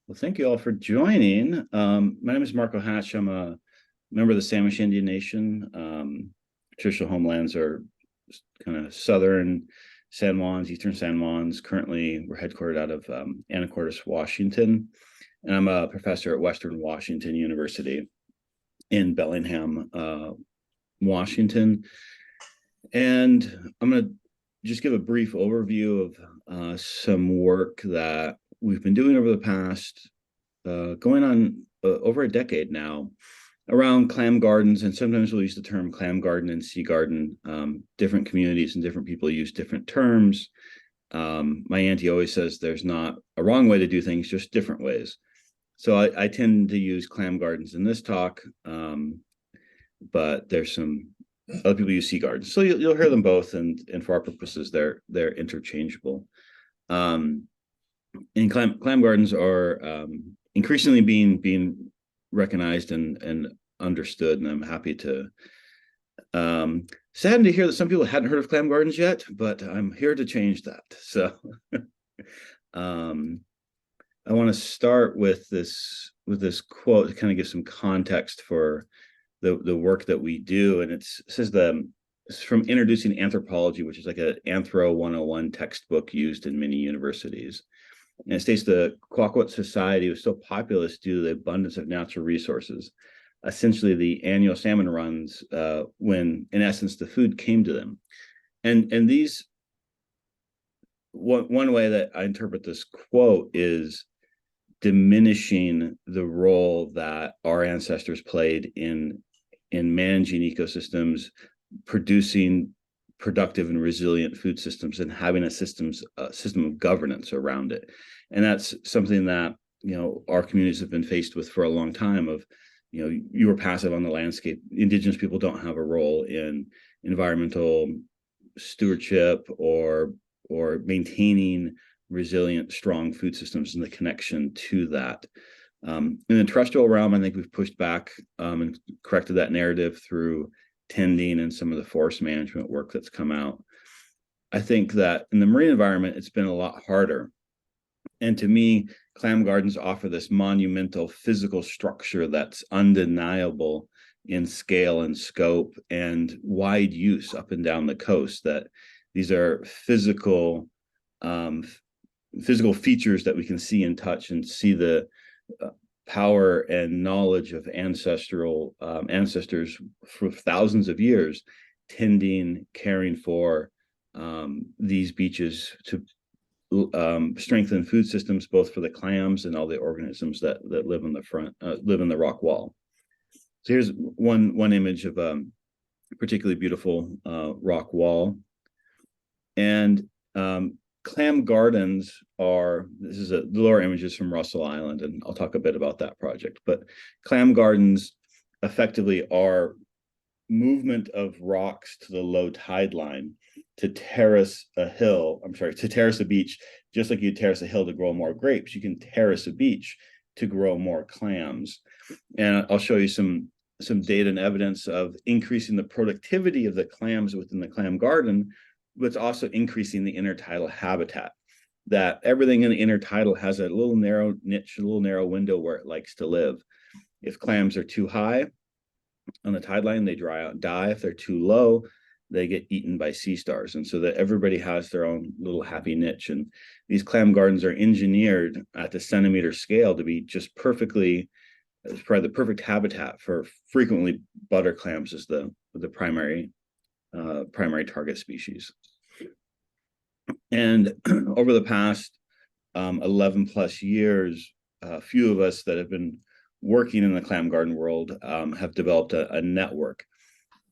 Well, thank you all for joining. My name is Marco Hatch. I'm a member of the Samish Indian Nation. Traditional homelands are kind of southern San Juans, eastern San Juans. Currently, we're headquartered out of Anacortes, Washington, and I'm a professor at Western Washington University in Bellingham, Washington. And I'm going to just give a brief overview of some work that we've been doing over the past going on over a decade now around clam gardens. And sometimes we'll use the term clam garden and sea garden. Different communities and different people use different terms. My auntie always says there's not a wrong way to do things, just different ways. So I tend to use clam gardens in this talk, but there's some other people use sea gardens. So you'll hear them both, and for our purposes, they're interchangeable. And clam gardens are increasingly being recognized and understood, and I'm happy to saddened to hear that some people hadn't heard of clam gardens yet, but I'm here to change that. So I want to start with this quote to kind of give some context for the work that we do, and it says it's from Introducing Anthropology, which is like an Anthro 101 textbook used in many universities. And it states the Kwakwut society was so populous due to the abundance of natural resources, essentially the annual salmon runs, when in essence the food came to them. And these, one way that I interpret this quote is diminishing the role that our ancestors played in managing ecosystems, producing productive and resilient food systems, and having a system of governance around it. And that's something that our communities have been faced with for a long time. Of you were passive on the landscape. Indigenous people don't have a role in environmental stewardship or maintaining resilient, strong food systems and the connection to that. In the terrestrial realm, I think we've pushed back and corrected that narrative through tending and some of the forest management work that's come out. I think that in the marine environment, it's been a lot harder. And to me, clam gardens offer this monumental physical structure that's undeniable in scale and scope and wide use up and down the coast. That these are physical features that we can see and touch and see the power and knowledge of ancestors for thousands of years, tending, caring for these beaches to strengthen food systems, both for the clams and all the organisms that live in the rock wall. So here's one image of a particularly beautiful rock wall. And Clam Gardens the lower images from Russell Island, and I'll talk a bit about that project. But Clam Gardens effectively are movement of rocks to the low tide line to terrace a beach, just like you terrace a hill to grow more grapes. You can terrace a beach to grow more clams. And I'll show you some data and evidence of increasing the productivity of the clams within the clam garden, but it's also increasing the intertidal habitat. That everything in the intertidal has a little narrow niche, a little narrow window where it likes to live. If clams are too high on the tide line, they dry out and die. If they're too low, they get eaten by sea stars. And so that everybody has their own little happy niche. And these clam gardens are engineered at the centimeter scale to be just probably the perfect habitat for frequently butter clams as the primary target species. And over the past 11 plus years, a few of us that have been working in the clam garden world have developed a network,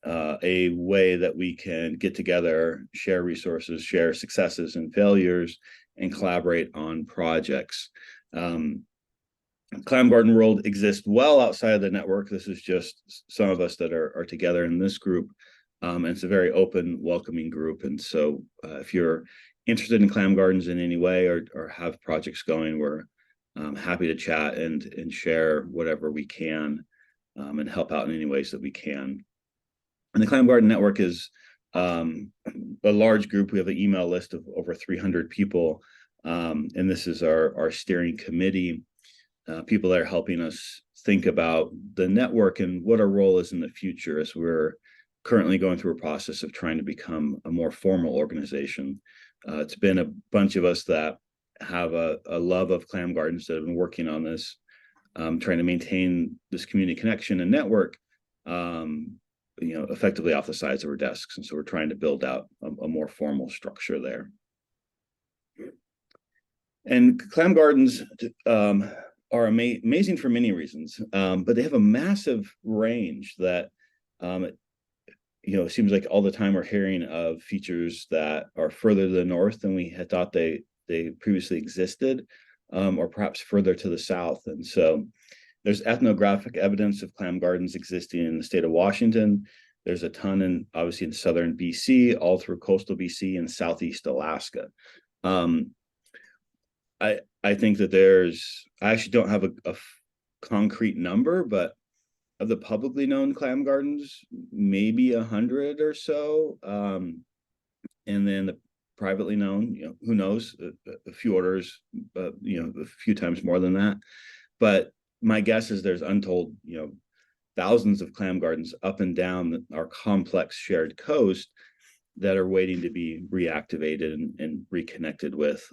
a way that we can get together, share resources, share successes and failures, and collaborate on projects. Clam Garden World exists well outside of the network. This is just some of us that are together in this group. And it's a very open, welcoming group. And so if you're interested in clam gardens in any way or have projects going, we're happy to chat and share whatever we can and help out in any ways that we can. And the Clam Garden Network is a large group. We have an email list of over 300 people. And this is our steering committee. people that are helping us think about the network and what our role is in the future, as we're currently going through a process of trying to become a more formal organization. It's been a bunch of us that have a love of Clam Gardens that have been working on this, trying to maintain this community connection and network, effectively off the sides of our desks. And so we're trying to build out a more formal structure there. And Clam Gardens are amazing for many reasons, but they have a massive range that, it seems like all the time we're hearing of features that are further to the north than we had thought they previously existed, or perhaps further to the south. And so there's ethnographic evidence of clam gardens existing in the state of Washington. There's a ton obviously in southern BC, all through coastal BC and southeast Alaska. I think that I actually don't have a concrete number, but of the publicly known clam gardens, maybe 100 or so. And then the privately known, who knows, a few orders, a few times more than that. But my guess is there's untold, thousands of clam gardens up and down our complex shared coast that are waiting to be reactivated and reconnected with.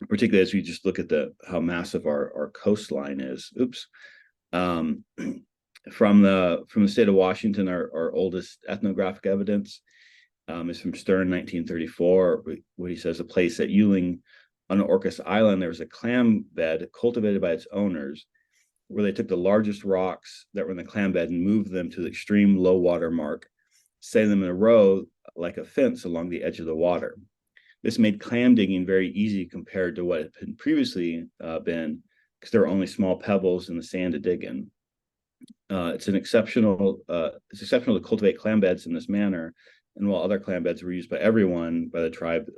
Particularly as we just look at how massive our coastline is. From the state of Washington, our oldest ethnographic evidence is from Stern, 1934, where he says a place at Yuling on Orcas Island, there was a clam bed cultivated by its owners, where they took the largest rocks that were in the clam bed and moved them to the extreme low water mark, setting them in a row like a fence along the edge of the water. This made clam digging very easy compared to what it had previously been, because there were only small pebbles in the sand to dig in. It's exceptional to cultivate clam beds in this manner. And while other clam beds were used by everyone, by the tribe,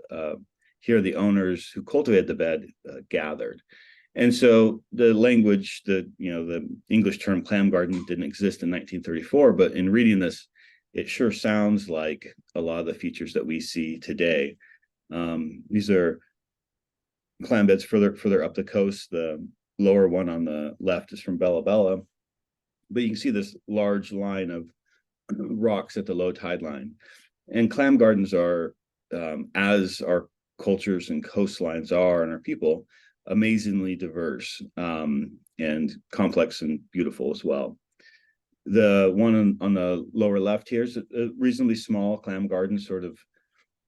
here the owners who cultivated the bed gathered. And so the language, the English term clam garden didn't exist in 1934, but in reading this, it sure sounds like a lot of the features that we see today. These are clam beds further up the coast. The lower one on the left is from Bella Bella, but you can see this large line of rocks at the low tide line. And clam gardens are, as our cultures and coastlines are, and our people, amazingly diverse, and complex and beautiful as well. The one on the lower left here is a reasonably small clam garden, sort of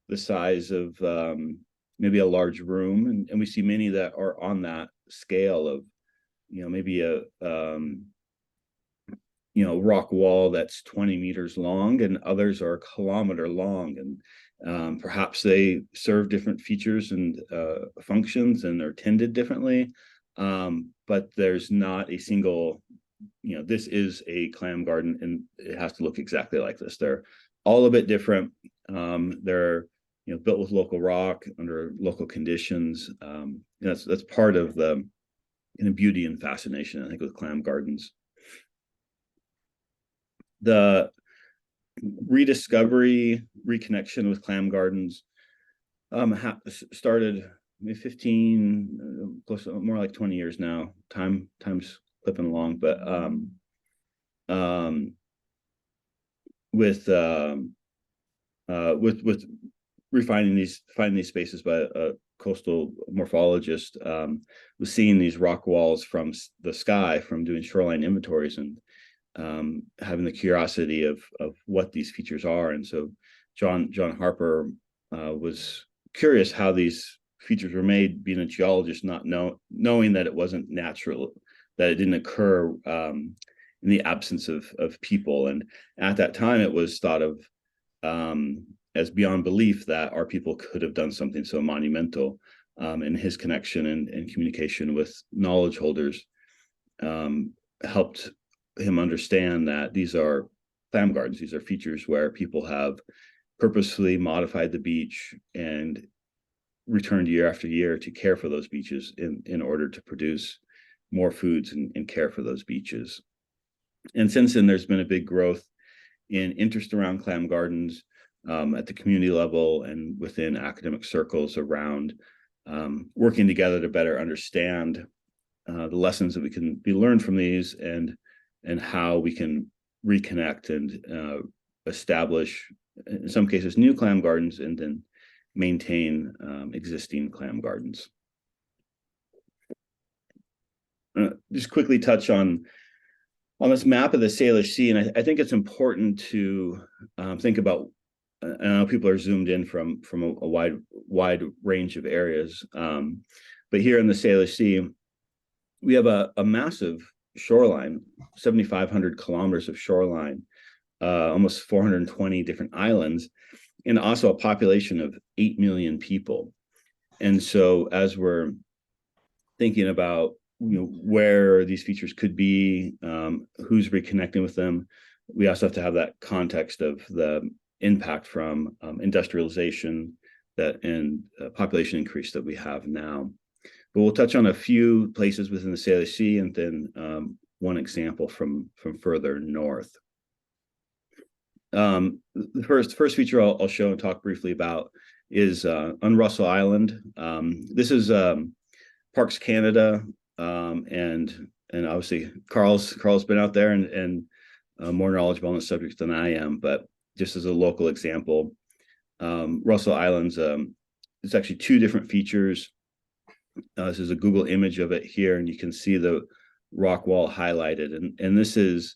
the size of maybe a large room, and we see many that are on that scale of maybe a rock wall that's 20 meters long, and others are a kilometer long, and perhaps they serve different features and functions, and they're tended differently, but there's not a single this is a clam garden and it has to look exactly like this. They're all a bit different. They're built with local rock under local conditions. That's part of the beauty and fascination, I think, with clam gardens. The rediscovery, reconnection with clam gardens started maybe 15, close to more like 20 years now. Time's clipping along, but with finding these spaces by a coastal morphologist, was seeing these rock walls from the sky from doing shoreline inventories, and having the curiosity of what these features are. And so John Harper was curious how these features were made, being a geologist, not knowing that it wasn't natural, that it didn't occur in the absence of people. And at that time, it was thought of as beyond belief that our people could have done something so monumental. And his connection and communication with knowledge holders helped him understand that these are clam gardens. These are features where people have purposefully modified the beach and returned year after year to care for those beaches in order to produce more foods and care for those beaches. And since then, there's been a big growth in interest around clam gardens at the community level and within academic circles around working together to better understand the lessons that we can be learned from these, and how we can reconnect and establish, in some cases, new clam gardens, and then maintain existing clam gardens. Just quickly touch on this map of the Salish Sea, and I think it's important to think about. I know people are zoomed in from a wide range of areas, but here in the Salish Sea, we have a massive shoreline, 7,500 kilometers of shoreline, almost 420 different islands, and also a population of 8 million people. And so, as we're thinking about where these features could be, who's reconnecting with them, we also have to have that context of the impact from industrialization and population increase that we have now. But we'll touch on a few places within the Salish Sea, and then one example from further north. The first feature I'll show and talk briefly about is on Russell Island. This is Parks Canada, and obviously Carl's been out there and more knowledgeable on the subject than I am. But just as a local example, Russell Island's it's actually two different features. This is a Google image of it here, and you can see the rock wall highlighted. And this is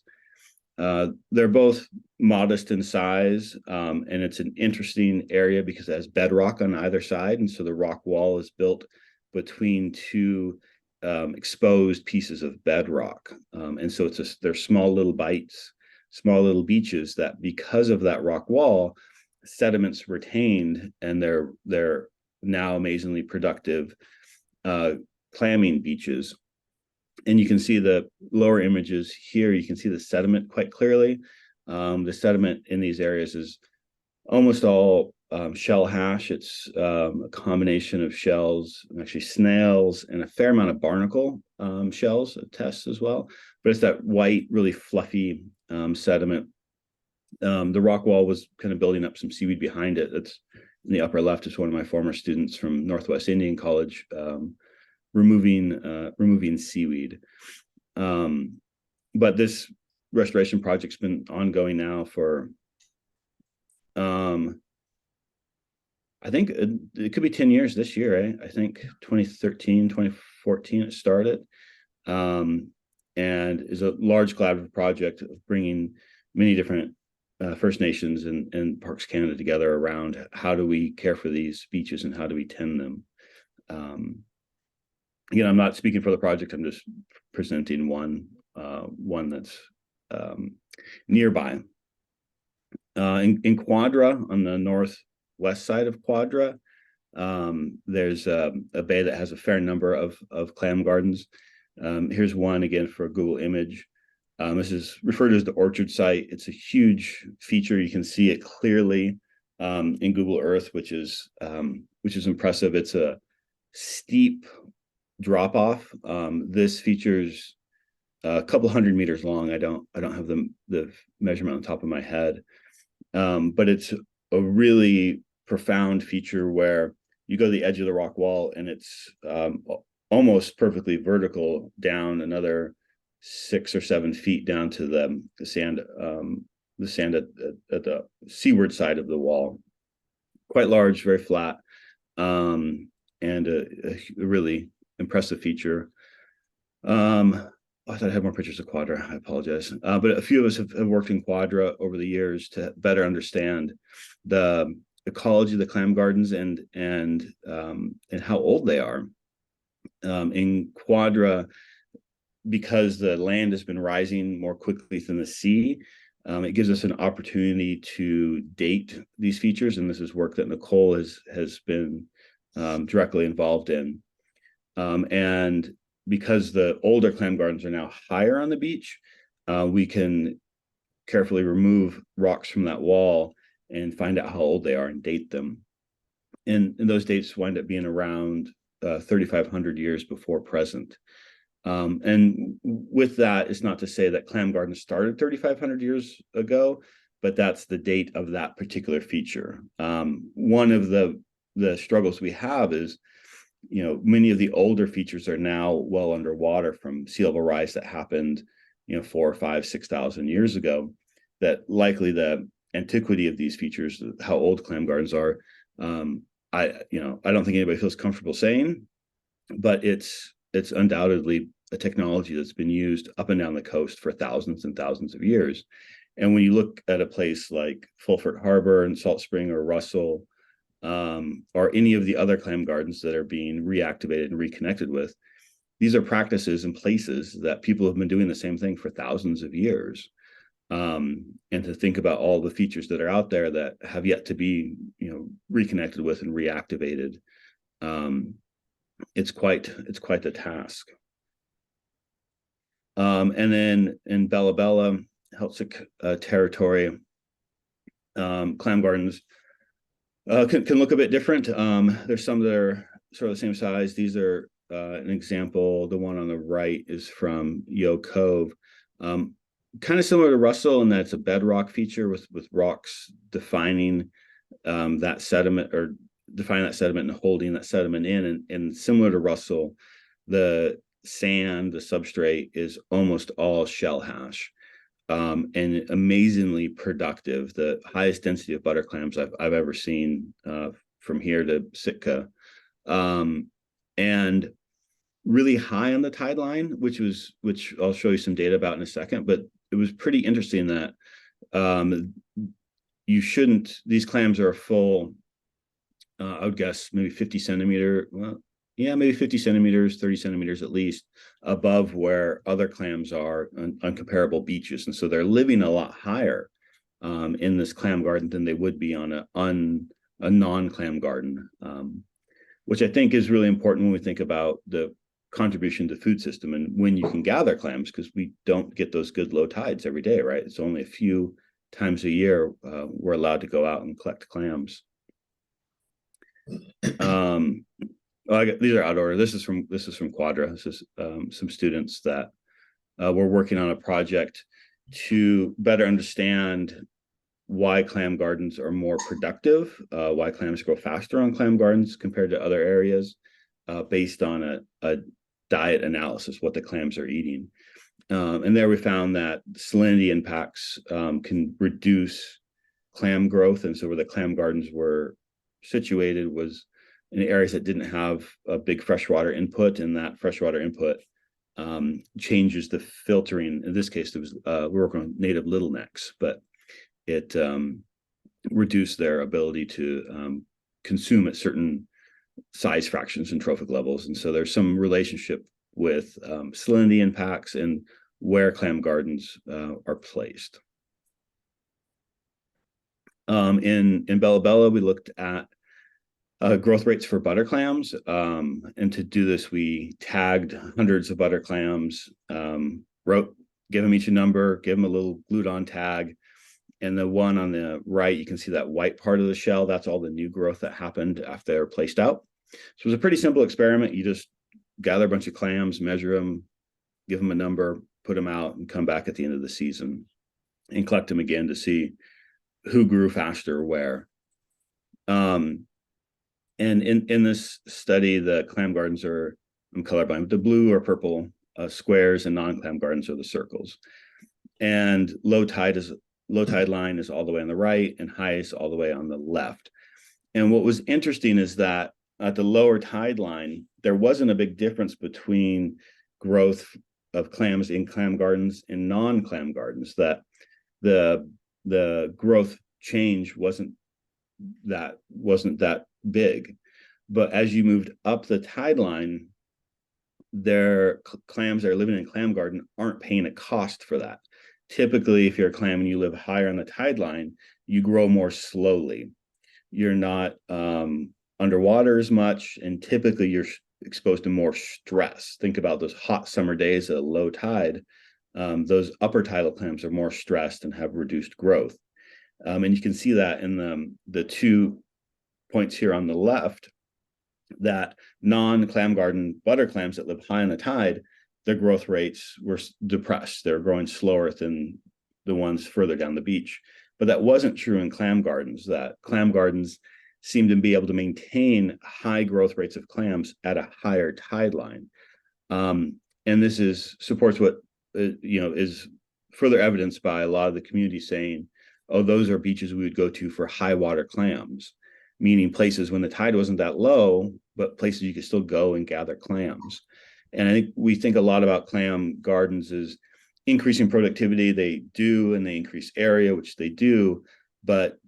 they're both modest in size, and it's an interesting area because it has bedrock on either side, and so the rock wall is built between two exposed pieces of bedrock, and so they're small little bites, small little beaches that, because of that rock wall, sediments retained, and they're now amazingly productive clamming beaches. And you can see the lower images here. You can see the sediment quite clearly. The sediment in these areas is almost all shell hash. It's a combination of shells, and actually snails, and a fair amount of barnacle shells, tests as well. But it's that white, really fluffy sediment. The rock wall was kind of building up some seaweed behind it. It's in the upper left is one of my former students from Northwest Indian College, removing seaweed. But this restoration project's been ongoing now for I think it could be 10 years this year, eh? I think 2013, 2014 it started, and is a large collaborative project of bringing many different First Nations and Parks Canada together around how do we care for these beaches and how do we tend them. Again, I'm not speaking for the project. I'm just presenting one that's nearby. In Quadra, on the northwest side of Quadra, there's a bay that has a fair number of clam gardens. Here's one again for a Google image. This is referred to as the orchard site. It's a huge feature. You can see it clearly in Google Earth, which is impressive. It's a steep drop off. This features a couple hundred meters long. I don't have the measurement on top of my head, but it's a really profound feature where you go to the edge of the rock wall, and it's almost perfectly vertical down another 6 or 7 feet down to the sand at the seaward side of the wall. Quite large, very flat, and a really impressive feature. I thought I had more pictures of Quadra. I apologize. But a few of us have worked in Quadra over the years to better understand the ecology of the clam gardens and how old they are. In Quadra, because the land has been rising more quickly than the sea, it gives us an opportunity to date these features, and this is work that Nicole has been directly involved in. And because the older clam gardens are now higher on the beach, we can carefully remove rocks from that wall and find out how old they are and date them. And those dates wind up being around 3,500 years before present. And with that, it's not to say that clam gardens started 3,500 years ago, but that's the date of that particular feature. One of the struggles we have is many of the older features are now well underwater from sea level rise that happened, 4, 5, 6,000 years ago. That likely the antiquity of these features, how old clam gardens are, I don't think anybody feels comfortable saying, but it's undoubtedly a technology that's been used up and down the coast for thousands and thousands of years. And when you look at a place like Fulford Harbor and Salt Spring or Russell, or any of the other clam gardens that are being reactivated and reconnected with, these are practices and places that people have been doing the same thing for thousands of years. And to think about all the features that are out there that have yet to be, reconnected with and reactivated, it's quite the task. And then in Bella Bella, Heltzik territory, clam gardens can look a bit different. There's some that are sort of the same size. These are an example. The one on the right is from Yo Cove. Kind of similar to Russell in that it's a bedrock feature with rocks defining that sediment, or defining that sediment and holding that sediment in. And similar to Russell, the sand, the substrate is almost all shell hash. And amazingly productive, the highest density of butter clams I've ever seen from here to Sitka, and really high on the tide line, which I'll show you some data about in a second. But it was pretty interesting that these clams are a full, I would guess maybe 50 centimeter, maybe 50 centimeters, 30 centimeters at least above where other clams are on comparable beaches. And so they're living a lot higher in this clam garden than they would be on a non-clam garden, which I think is really important when we think about the contribution to the food system and when you can gather clams, because we don't get those good low tides every day, right? It's only a few times a year we're allowed to go out and collect clams. These are outdoor. This is from Quadra. This is some students that were working on a project to better understand why clam gardens are more productive, why clams grow faster on clam gardens compared to other areas, based on a diet analysis, what the clams are eating. And there we found that salinity impacts can reduce clam growth. And so where the clam gardens were situated was in areas that didn't have a big freshwater input, and that freshwater input changes the filtering. In this case, we're working on native little necks, but it reduced their ability to consume at certain size fractions and trophic levels. And so there's some relationship with salinity impacts and where clam gardens are placed. In Bella Bella, we looked at growth rates for butter clams. And to do this, we tagged hundreds of butter clams, give them each a number, give them a little glued on tag. And the one on the right, you can see that white part of the shell. That's all the new growth that happened after they were placed out. So it was a pretty simple experiment. You just gather a bunch of clams, measure them, give them a number, put them out, and come back at the end of the season and collect them again to see who grew faster where. And in this study, the clam gardens are, I'm colorblind, the blue or purple squares, and non-clam gardens are the circles. And low tide line is all the way on the right, and high is all the way on the left. And what was interesting is that at the lower tide line, there wasn't a big difference between growth of clams in clam gardens and non-clam gardens, that the growth change wasn't that big. But as you moved up the tide line, their clams that are living in clam garden aren't paying a cost for that. Typically, if you're a clam and you live higher on the tide line, you grow more slowly. You're not underwater as much, and typically you're exposed to more stress. Think about those hot summer days at low tide. Those upper tidal clams are more stressed and have reduced growth. And you can see that in the 2 points here on the left, that non-clam garden butter clams that live high on the tide, their growth rates were depressed. They're growing slower than the ones further down the beach. But that wasn't true in clam gardens, that clam gardens seem to be able to maintain high growth rates of clams at a higher tide line. And this supports what is further evidenced by a lot of the community saying, oh, those are beaches we would go to for high water clams, meaning places when the tide wasn't that low, but places you could still go and gather clams. And I think we think a lot about clam gardens as increasing productivity. They do, and they increase area, which they do, but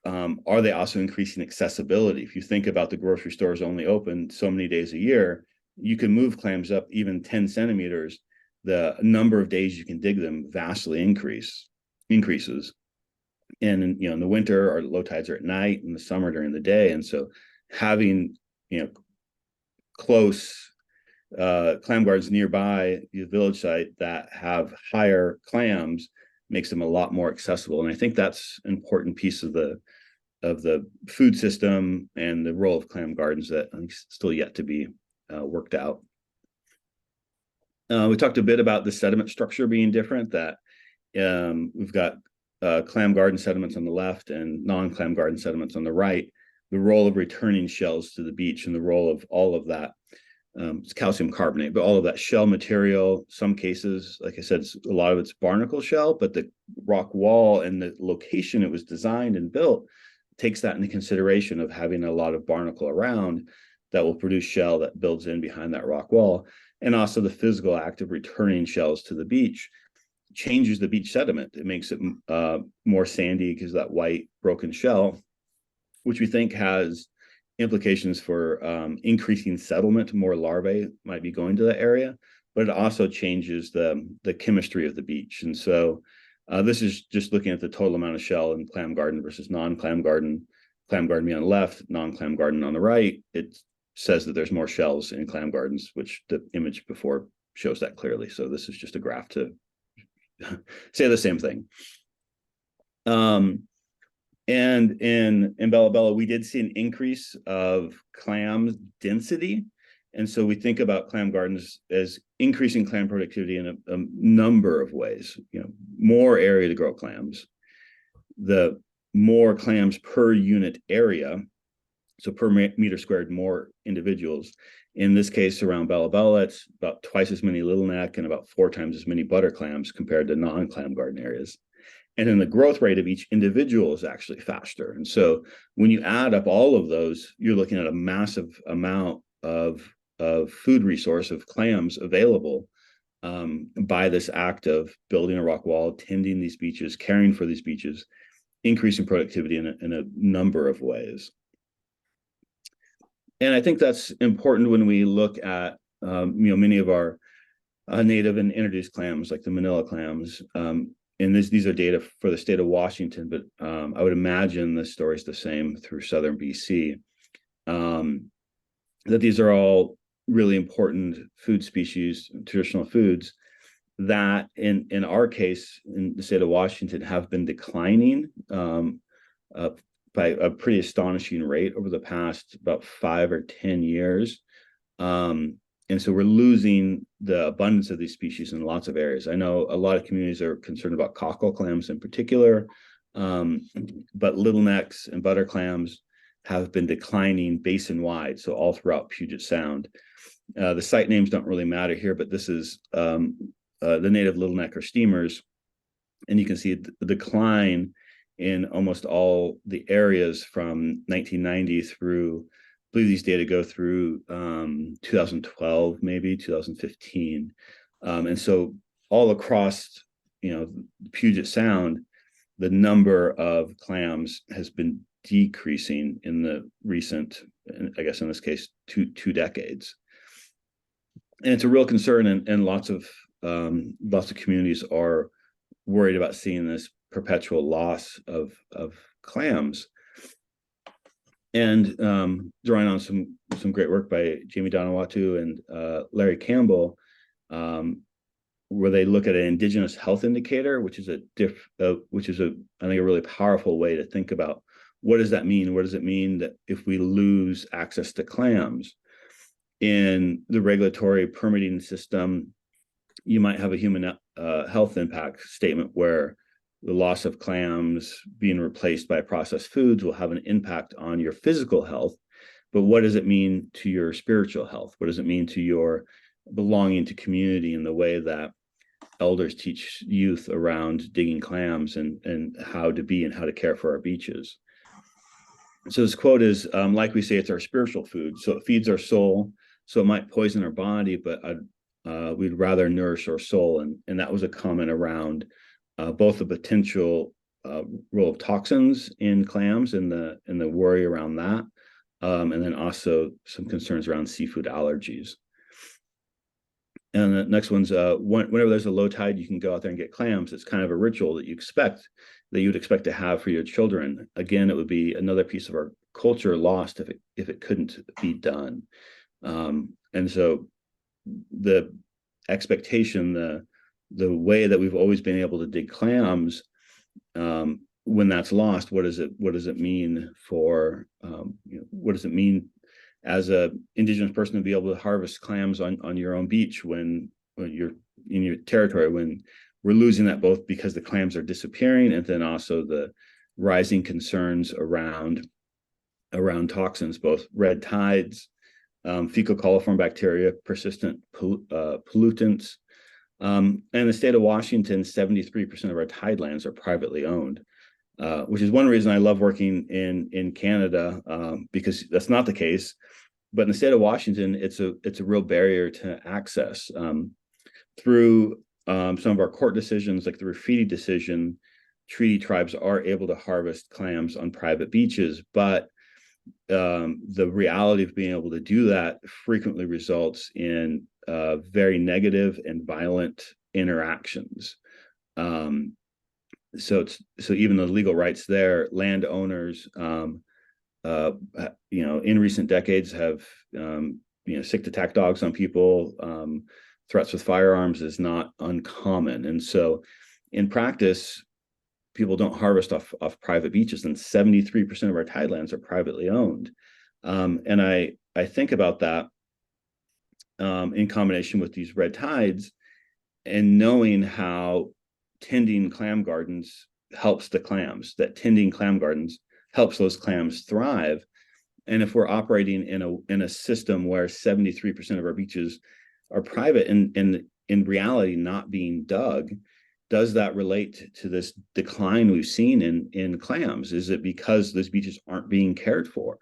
are they also increasing accessibility? If you think about the grocery stores only open so many days a year, you can move clams up even 10 centimeters. The number of days you can dig them vastly increases. And in the winter, our low tides are at night, in the summer during the day. And so having close clam gardens nearby the village site that have higher clams makes them a lot more accessible. And I think that's an important piece of the food system and the role of clam gardens that I think is still yet to be worked out. We talked a bit about the sediment structure being different, that we've got clam garden sediments on the left and non-clam garden sediments on the right. The role of returning shells to the beach and the role of all of that, it's calcium carbonate, but all of that shell material, some cases, like I said, a lot of it's barnacle shell, but the rock wall and the location it was designed and built takes that into consideration of having a lot of barnacle around that will produce shell that builds in behind that rock wall. And also the physical act of returning shells to the beach changes the beach sediment. It makes it more sandy because that white broken shell, which we think has implications for increasing settlement. More larvae might be going to that area, but it also changes the chemistry of the beach. And so this is just looking at the total amount of shell in clam garden versus non-clam garden. Clam garden being on the left, non-clam garden on the right. It says that there's more shells in clam gardens, which the image before shows that clearly. So this is just a graph to say the same thing. And in Bella Bella, we did see an increase of clam density. And so we think about clam gardens as increasing clam productivity in a number of ways. More area to grow clams, the more clams per unit area, so per meter squared, more individuals. In this case, around Bella Bella, it's about twice as many little neck and about 4 times as many butter clams compared to non-clam garden areas. And then the growth rate of each individual is actually faster. And so when you add up all of those, you're looking at a massive amount of food resource of clams available by this act of building a rock wall, tending these beaches, caring for these beaches, increasing productivity in a number of ways. And I think that's important when we look at many of our native and introduced clams, like the Manila clams. And these are data for the state of Washington, but I would imagine the story is the same through southern BC. That these are all really important food species, traditional foods, that in our case, in the state of Washington, have been declining by a pretty astonishing rate over the past about 5 or 10 years. And so we're losing the abundance of these species in lots of areas. I know a lot of communities are concerned about cockle clams in particular, but little necks and butter clams have been declining basin-wide, so all throughout Puget Sound. The site names don't really matter here, but this is the native little neck or steamers, and you can see the decline in almost all the areas from 1990 through, I believe these data go through 2012, maybe 2015. And so all across, Puget Sound, the number of clams has been decreasing in the recent, I guess in this case, two decades. And it's a real concern, and lots of communities are worried about seeing this perpetual loss of clams. And drawing on some great work by Jamie Donawatu and Larry Campbell, where they look at an Indigenous health indicator, which is I think a really powerful way to think about what does that mean? What does it mean that if we lose access to clams in the regulatory permitting system, you might have a human health impact statement where the loss of clams being replaced by processed foods will have an impact on your physical health. But what does it mean to your spiritual health? What does it mean to your belonging to community in the way that elders teach youth around digging clams and how to be and how to care for our beaches? So this quote is, like we say, it's our spiritual food. So it feeds our soul. So it might poison our body, but we'd rather nourish our soul. And that was a comment around both the potential role of toxins in clams and the worry around that, and then also some concerns around seafood allergies. And the next one's whenever there's a low tide, you can go out there and get clams. It's kind of a ritual that you would expect to have for your children. Again, it would be another piece of our culture lost if it couldn't be done. And so the expectation, the way that we've always been able to dig clams, when that's lost, what does it mean for what does it mean as a Indigenous person to be able to harvest clams on your own beach when you're in your territory, when we're losing that, both because the clams are disappearing and then also the rising concerns around toxins, both red tides, fecal coliform bacteria, persistent pollutants. And the state of Washington, 73% of our tidelands are privately owned, which is one reason I love working in Canada, because that's not the case. But in the state of Washington, it's a real barrier to access. Through some of our court decisions, like the Graffiti decision, treaty tribes are able to harvest clams on private beaches, but the reality of being able to do that frequently results in very negative and violent interactions. So even the legal rights there, landowners, in recent decades have sick attack dogs on people. Threats with firearms is not uncommon, and so in practice, people don't harvest off private beaches, and 73% of our tidelands are privately owned. And I think about that in combination with these red tides, and knowing how tending clam gardens helps the clams, that tending clam gardens helps those clams thrive. And if we're operating in a system where 73% of our beaches are private and in reality not being dug, does that relate to this decline we've seen in clams? Is it because those beaches aren't being cared for?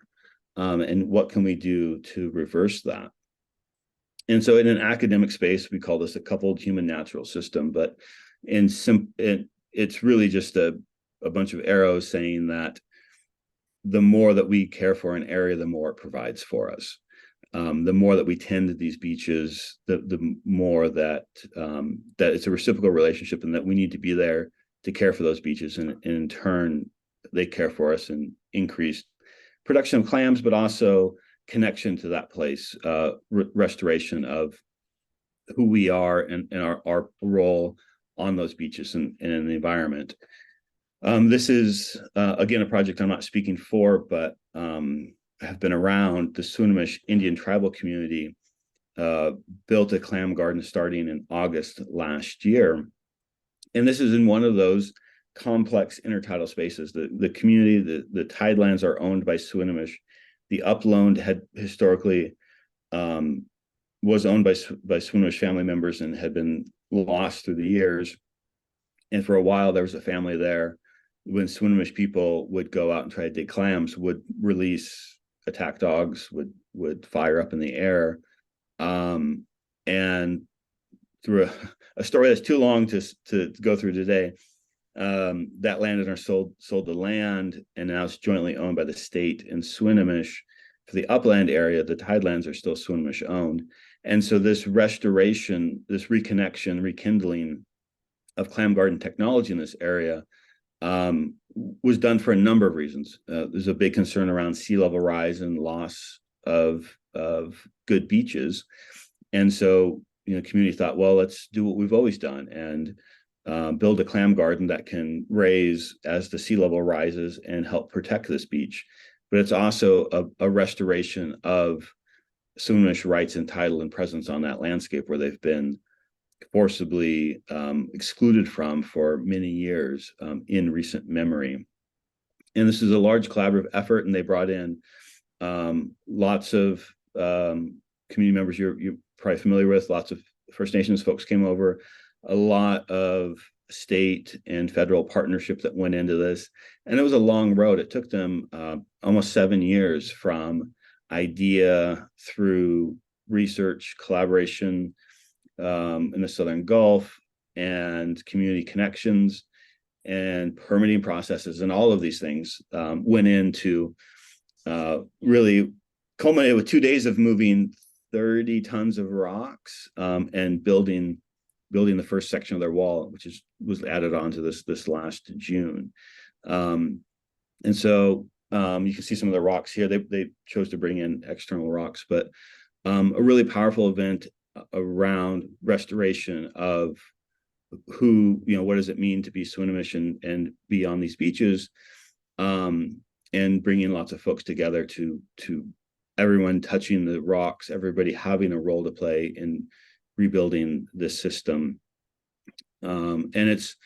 And what can we do to reverse that? And so in an academic space, we call this a coupled human natural system, but it's really just a bunch of arrows saying that the more that we care for an area, the more it provides for us. The more that we tend to these beaches, the more that it's a reciprocal relationship, and that we need to be there to care for those beaches, and in turn, they care for us and increase production of clams, but also connection to that place, restoration of who we are and our role on those beaches and in the environment. This is, again, a project I'm not speaking for, but have been around. The Swinomish Indian tribal community built a clam garden starting in August last year. And this is in one of those complex intertidal spaces. The community, the tidelands are owned by Swinomish. The upland had historically was owned by Swinomish family members and had been lost through the years. And for a while, there was a family there. When Swinomish people would go out and try to dig clams, would release attack dogs, would fire up in the air. And through a story that's too long to go through today, that landowner sold the land, and now it's jointly owned by the state and Swinomish. For the upland area, the tidelands are still Swinomish owned. And so this restoration, this reconnection, rekindling of clam garden technology in this area was done for a number of reasons. There's a big concern around sea level rise and loss of good beaches. And so, community thought, well, let's do what we've always done and build a clam garden that can raise as the sea level rises and help protect this beach. But it's also a restoration of Swinomish rights and title and presence on that landscape where they've been forcibly excluded from for many years in recent memory. And this is a large collaborative effort, and they brought in lots of community members you're probably familiar with. Lots of First Nations folks came over, a lot of state and federal partnership that went into this. And it was a long road. It took them almost 7 years from idea through research, collaboration in the Southern Gulf, and community connections and permitting processes, and all of these things went into really culminated with 2 days of moving 30 tons of rocks and building the first section of their wall, which was added on to this last June. And so you can see some of the rocks here. They chose to bring in external rocks, but a really powerful event around restoration of what does it mean to be Swinomish and be on these beaches, and bringing lots of folks together to everyone touching the rocks, everybody having a role to play in rebuilding this system. And it's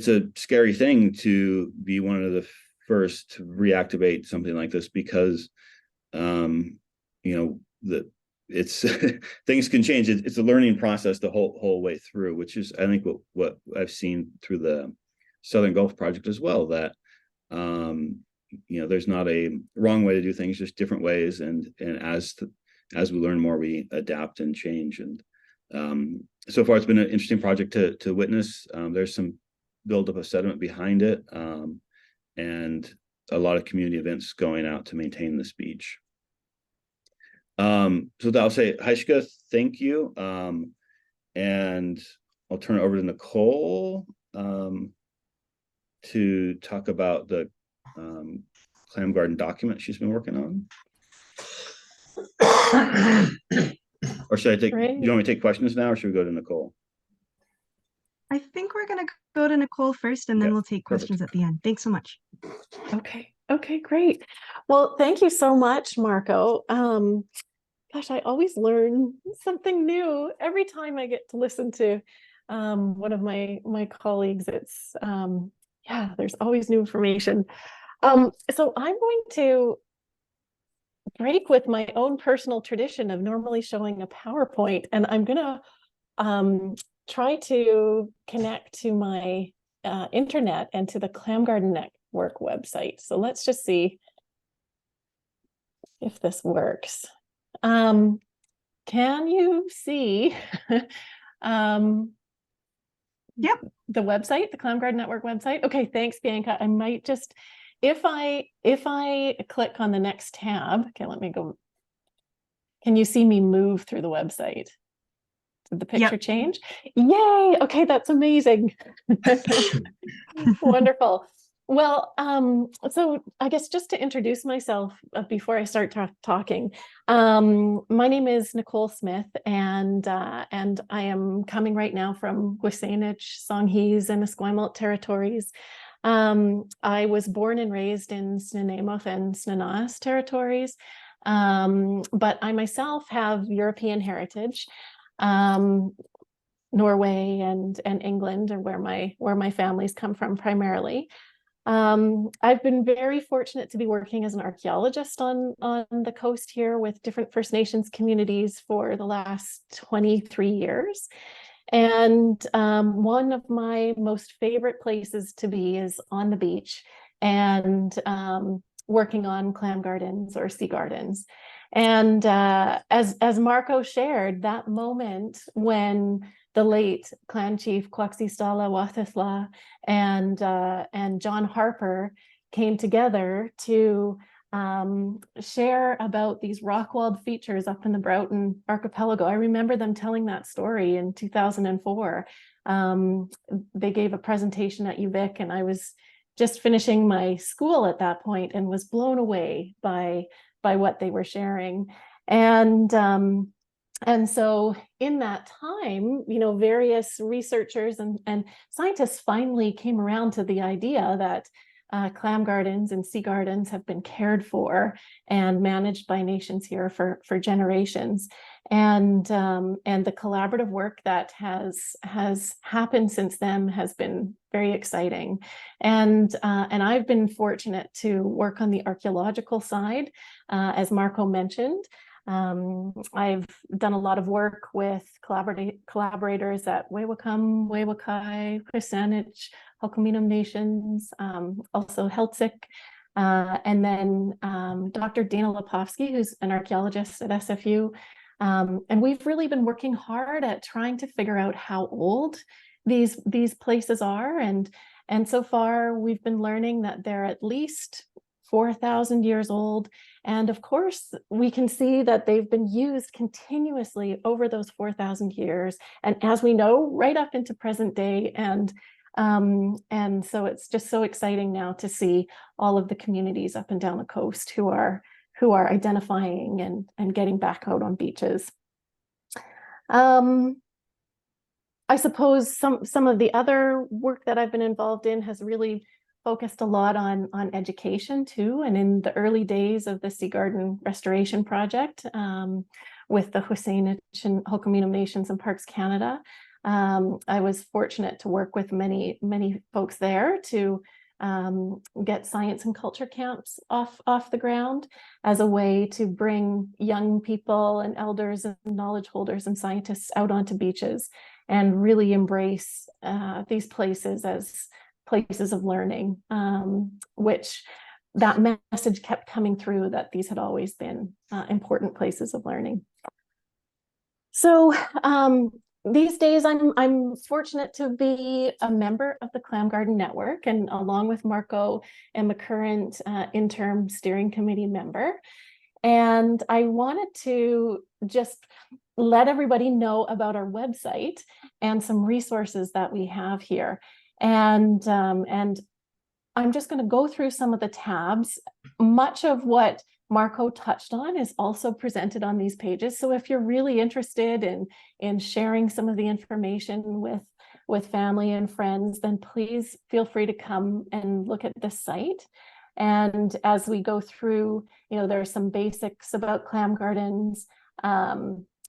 a scary thing to be one of the first to reactivate something like this, because it's things can change. It's a learning process the whole way through, which is, I think, what I've seen through the Southern Gulf Project as well, that there's not a wrong way to do things, just different ways, and as we learn more, we adapt and change. And so far it's been an interesting project to witness. There's some buildup of sediment behind it, and a lot of community events going out to maintain this beach. So I'll say, Haishka, thank you. And I'll turn it over to Nicole to talk about the Clam Garden document she's been working on. Or should I take, Great. you want me to take questions now, or should we go to Nicole? I think we're going to go to Nicole first, and then we'll take questions at the end. Thanks so much. Okay, great. Well, thank you so much, Marco. Gosh, I always learn something new every time I get to listen to one of my colleagues. It's there's always new information. So I'm going to break with my own personal tradition of normally showing a PowerPoint, and I'm going to try to connect to my internet and to the Clam Garden Network website. So let's just see if this works. Can you see Yep, the website, the Clam Garden Network website? Okay, thanks, Bianca. I might just, if I click on the next tab, okay, let me go. Can you see me move through the website? Did the picture change? Yay! Okay, that's amazing. Wonderful. Well, so I guess just to introduce myself before I start talking, my name is Nicole Smith, and I am coming right now from Gwisainich, Songhees, and Esquimalt territories. I was born and raised in Snuneymuxw and Snuneymuxw territories, but I myself have European heritage. Norway and England are where my families come from primarily. I've been very fortunate to be working as an archaeologist on the coast here with different First Nations communities for the last 23 years. And one of my most favorite places to be is on the beach and working on clam gardens or sea gardens. And as Marco shared, that moment when the late clan chief Quaxistala Wathithla and John Harper came together to share about these rock-walled features up in the Broughton Archipelago. I remember them telling that story in 2004. They gave a presentation at UVic, and I was just finishing my school at that point and was blown away by what they were sharing. And so in that time, various researchers and scientists finally came around to the idea that clam gardens and sea gardens have been cared for and managed by nations here for generations. And the collaborative work that has happened since then has been very exciting. And I've been fortunate to work on the archaeological side, as Marco mentioned. I've done a lot of work with collaborators at Wewakam, Wewakai, Pisanich, Hulkaminam Nations, also Heltzik, and then Dr. Dana Lepovsky, who's an archaeologist at SFU. And we've really been working hard at trying to figure out how old these places are. And so far, we've been learning that they're at least 4,000 years old. And of course, we can see that they've been used continuously over those 4,000 years. And as we know, right up into present day. And so it's just so exciting now to see all of the communities up and down the coast who are identifying and getting back out on beaches. I suppose some of the other work that I've been involved in has really focused a lot on education too. And in the early days of the Sea Garden Restoration Project, with the Husainich and Hulkaminam Nations and Parks Canada, I was fortunate to work with many folks there to get science and culture camps off the ground as a way to bring young people and elders and knowledge holders and scientists out onto beaches and really embrace these places as places of learning, which that message kept coming through, that these had always been important places of learning. So these days, I'm fortunate to be a member of the Clam Garden Network, and along with Marco, am a current interim steering committee member. And I wanted to just let everybody know about our website and some resources that we have here. And I'm just going to go through some of the tabs. Much of what Marco touched on is also presented on these pages. So if you're really interested in sharing some of the information with family and friends, then please feel free to come and look at this site. And as we go through, there are some basics about clam gardens,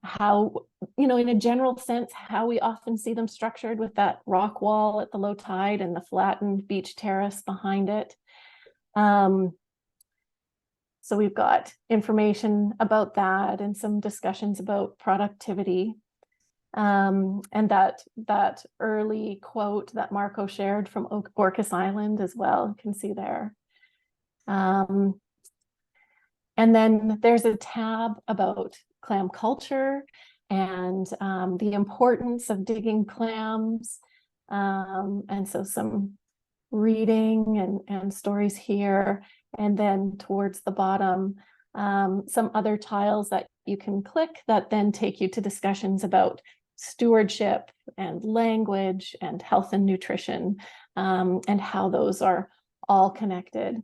how, in a general sense, how we often see them structured with that rock wall at the low tide and the flattened beach terrace behind it. So we've got information about that and some discussions about productivity. And that early quote that Marco shared from Orcas Island as well, you can see there. And then there's a tab about clam culture and the importance of digging clams. And so some reading and stories here. And then towards the bottom, some other tiles that you can click that then take you to discussions about stewardship and language and health and nutrition, and how those are all connected.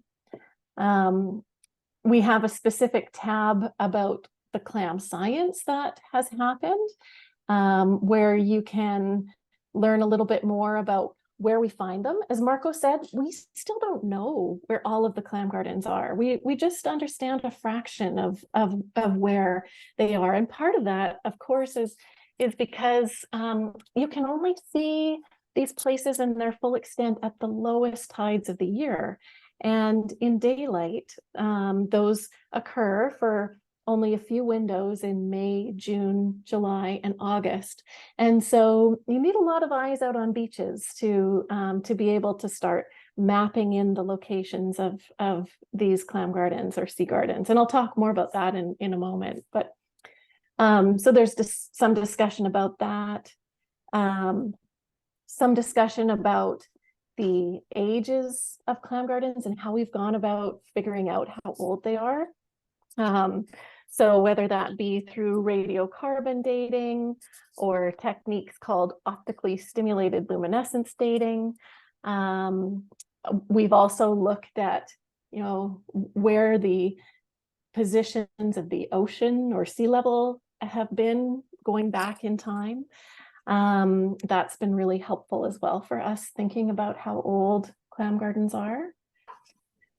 We have a specific tab about the clam science that has happened, where you can learn a little bit more about where we find them. As Marco said, we still don't know where all of the clam gardens are. We just understand a fraction of where they are. And part of that, of course, is because you can only see these places in their full extent at the lowest tides of the year. And in daylight, those occur for only a few windows in May, June, July, and August. And so you need a lot of eyes out on beaches to be able to start mapping in the locations of these clam gardens or sea gardens. And I'll talk more about that in a moment. But so there's just some discussion about that. Some discussion about the ages of clam gardens and how we've gone about figuring out how old they are. So whether that be through radiocarbon dating or techniques called optically stimulated luminescence dating. We've also looked at, where the positions of the ocean or sea level have been going back in time. That's been really helpful as well for us thinking about how old clam gardens are.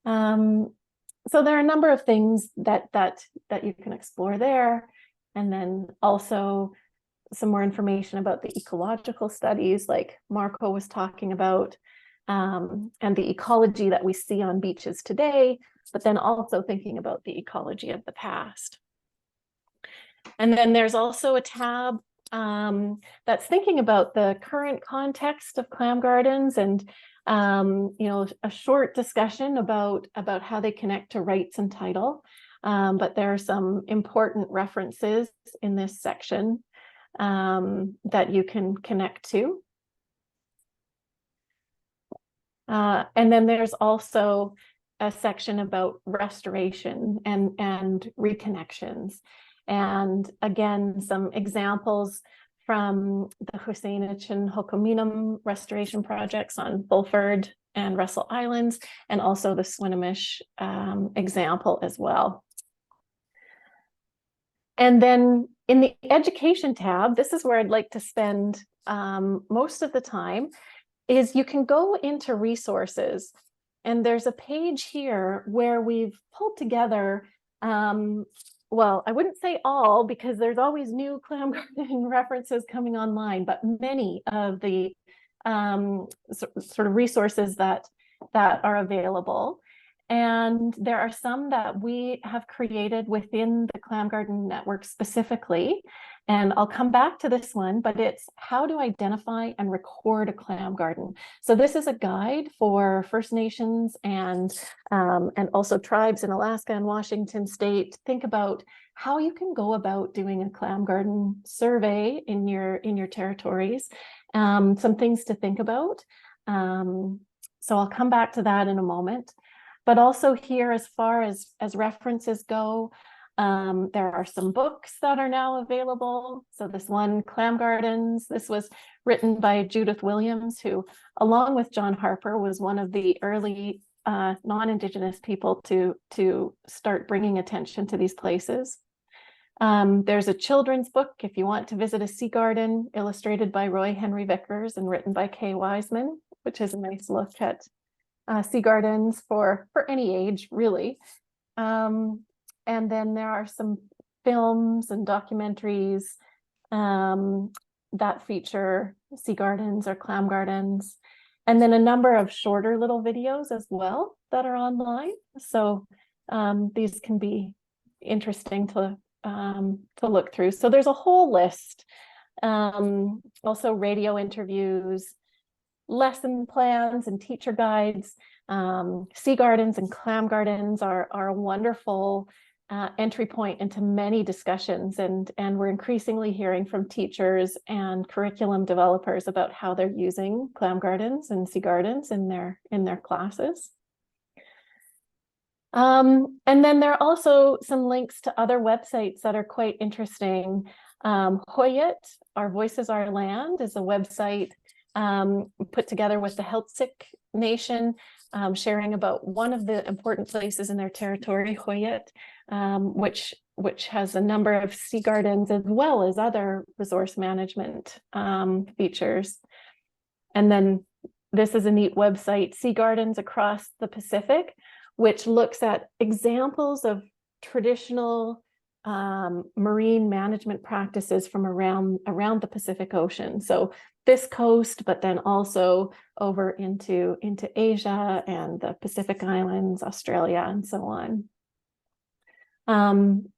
So there are a number of things that you can explore there, and then also some more information about the ecological studies like Marco was talking about, and the ecology that we see on beaches today, but then also thinking about the ecology of the past. And then there's also a tab that's thinking about the current context of clam gardens, and you know, a short discussion about how they connect to rights and title. But there are some important references in this section that you can connect to. And then there's also a section about restoration and reconnections. And again, some examples from the Husainich and Hokominum restoration projects on Bulford and Russell Islands, and also the Swinomish example as well. And then in the education tab, this is where I'd like to spend most of the time, is you can go into resources, and there's a page here where we've pulled together, well, I wouldn't say all, because there's always new clam garden references coming online, but many of the sort of resources that are available. And there are some that we have created within the Clam Garden Network specifically. And I'll come back to this one, but it's how to identify and record a clam garden. So this is a guide for First Nations and also tribes in Alaska and Washington State. Think about how you can go about doing a clam garden survey in your territories. Some things to think about. So I'll come back to that in a moment. But also here, as far as references go, there are some books that are now available. So this one, Clam Gardens, this was written by Judith Williams, who, along with John Harper, was one of the early non-Indigenous people to start bringing attention to these places. There's a children's book, if you want to visit a sea garden, illustrated by Roy Henry Vickers and written by Kay Wiseman, which is a nice look at sea gardens for any age, really. And then there are some films and documentaries that feature sea gardens or clam gardens, and then a number of shorter little videos as well that are online. So these can be interesting to look through. So there's a whole list. Also radio interviews, lesson plans and teacher guides. Sea gardens and clam gardens are a wonderful entry point into many discussions, and we're increasingly hearing from teachers and curriculum developers about how they're using clam gardens and sea gardens in their classes. And then there are also some links to other websites that are quite interesting. Hoyet, Our Voices, Our Land, is a website put together with the Heiltsuk Nation, sharing about one of the important places in their territory, Hoyet, which has a number of sea gardens as well as other resource management features. And then this is a neat website, Sea Gardens Across the Pacific, which looks at examples of traditional marine management practices from around the Pacific Ocean. So this coast, but then also over into Asia and the Pacific Islands, Australia, and so on. And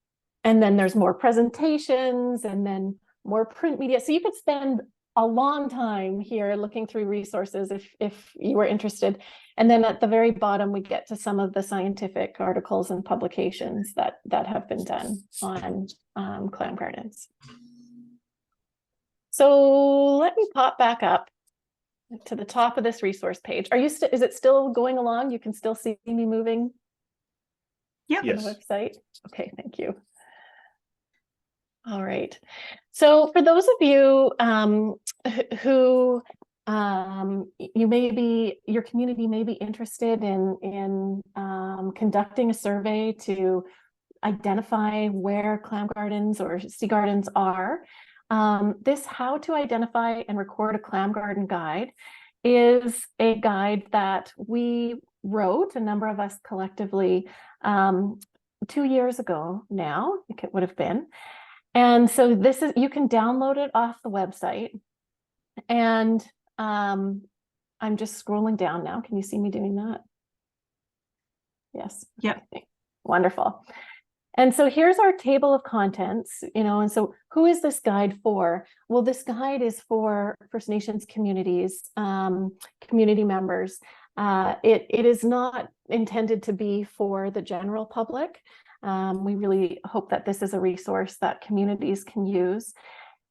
then there's more presentations and then more print media. So you could spend a long time here looking through resources if you were interested. And then at the very bottom, we get to some of the scientific articles and publications that have been done on clam gardens. So let me pop back up to the top of this resource page. Is it still going along? You can still see me moving? Yep. On Yes. the website? Okay, thank you. All right. So for those of you who your community may be interested in conducting a survey to identify where clam gardens or sea gardens are, this How to Identify and Record a Clam Garden guide is a guide that we wrote, a number of us collectively, 2 years ago now, I think it would have been. And so this is, you can download it off the website. And I'm just scrolling down now. Can you see me doing that? Yes. Yep. Okay. Wonderful. And so here's our table of contents, and so who is this guide for? Well, this guide is for First Nations communities, community members. It is not intended to be for the general public. We really hope that this is a resource that communities can use.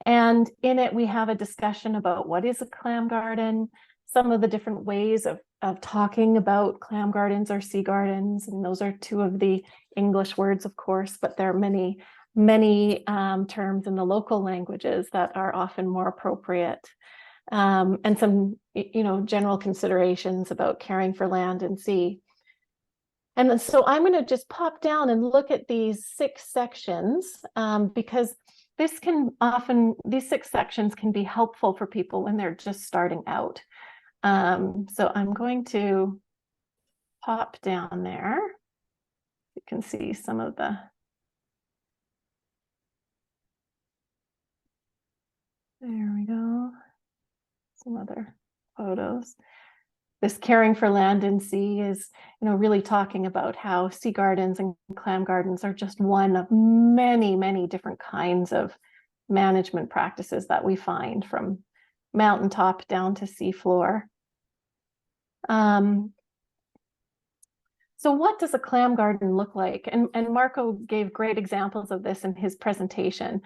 And in it, we have a discussion about what is a clam garden, some of the different ways of talking about clam gardens or sea gardens. And those are two of the English words, of course, but there are many, many terms in the local languages that are often more appropriate. And some, general considerations about caring for land and sea. And so I'm going to just pop down and look at these 6 sections because these 6 sections can be helpful for people when they're just starting out. So I'm going to pop down there. You can see some of the there we go. Some other photos. This caring for land and sea is, really talking about how sea gardens and clam gardens are just one of many, many different kinds of management practices that we find from mountaintop down to seafloor. So what does a clam garden look like? And Marco gave great examples of this in his presentation.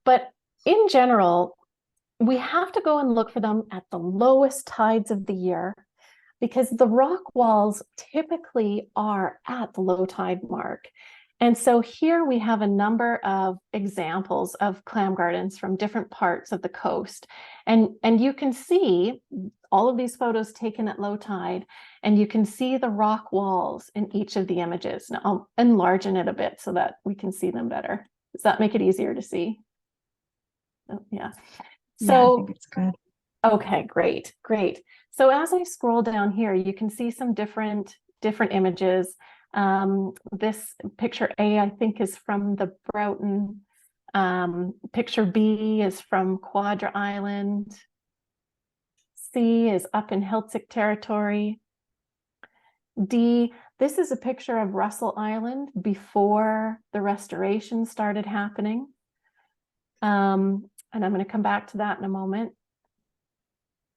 But in general, we have to go and look for them at the lowest tides of the year, because the rock walls typically are at the low tide mark. And so here we have a number of examples of clam gardens from different parts of the coast. And you can see all of these photos taken at low tide, and you can see the rock walls in each of the images. Now I'll enlarge it a bit so that we can see them better. Does that make it easier to see? Oh, yeah. So yeah, I think it's good. Okay, great, great. So as I scroll down here, you can see some different images. This picture A, I think, is from the Broughton. Picture B is from Quadra Island. C is up in Hiltzik territory. D, this is a picture of Russell Island before the restoration started happening. And I'm going to come back to that in a moment.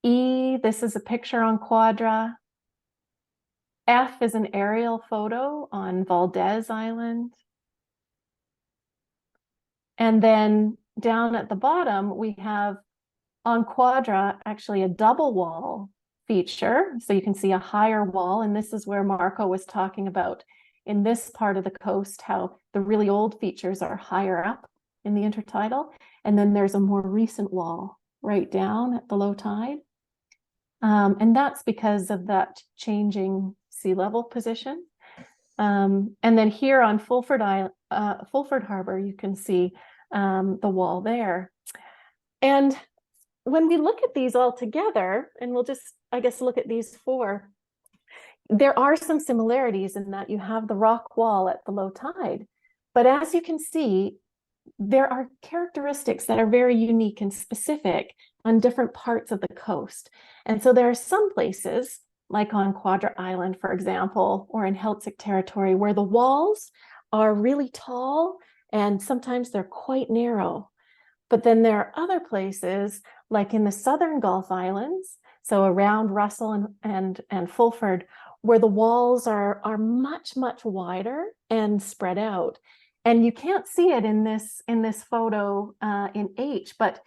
E, this is a picture on Quadra. F is an aerial photo on Valdez Island. And then down at the bottom, we have on Quadra actually a double wall feature. So you can see a higher wall. And this is where Marco was talking about in this part of the coast, how the really old features are higher up in the intertidal. And then there's a more recent wall right down at the low tide. And that's because of that changing sea level position. And then here on Fulford Harbor, you can see the wall there. And when we look at these all together, and we'll just, I guess, look at these 4, there are some similarities in that you have the rock wall at the low tide. But as you can see, there are characteristics that are very unique and specific on different parts of the coast. And so there are some places, like on Quadra Island, for example, or in Hiltzik territory, where the walls are really tall and sometimes they're quite narrow. But then there are other places, like in the southern Gulf Islands, so around Russell and Fulford, where the walls are much, much wider and spread out. And you can't see it in this photo in H, but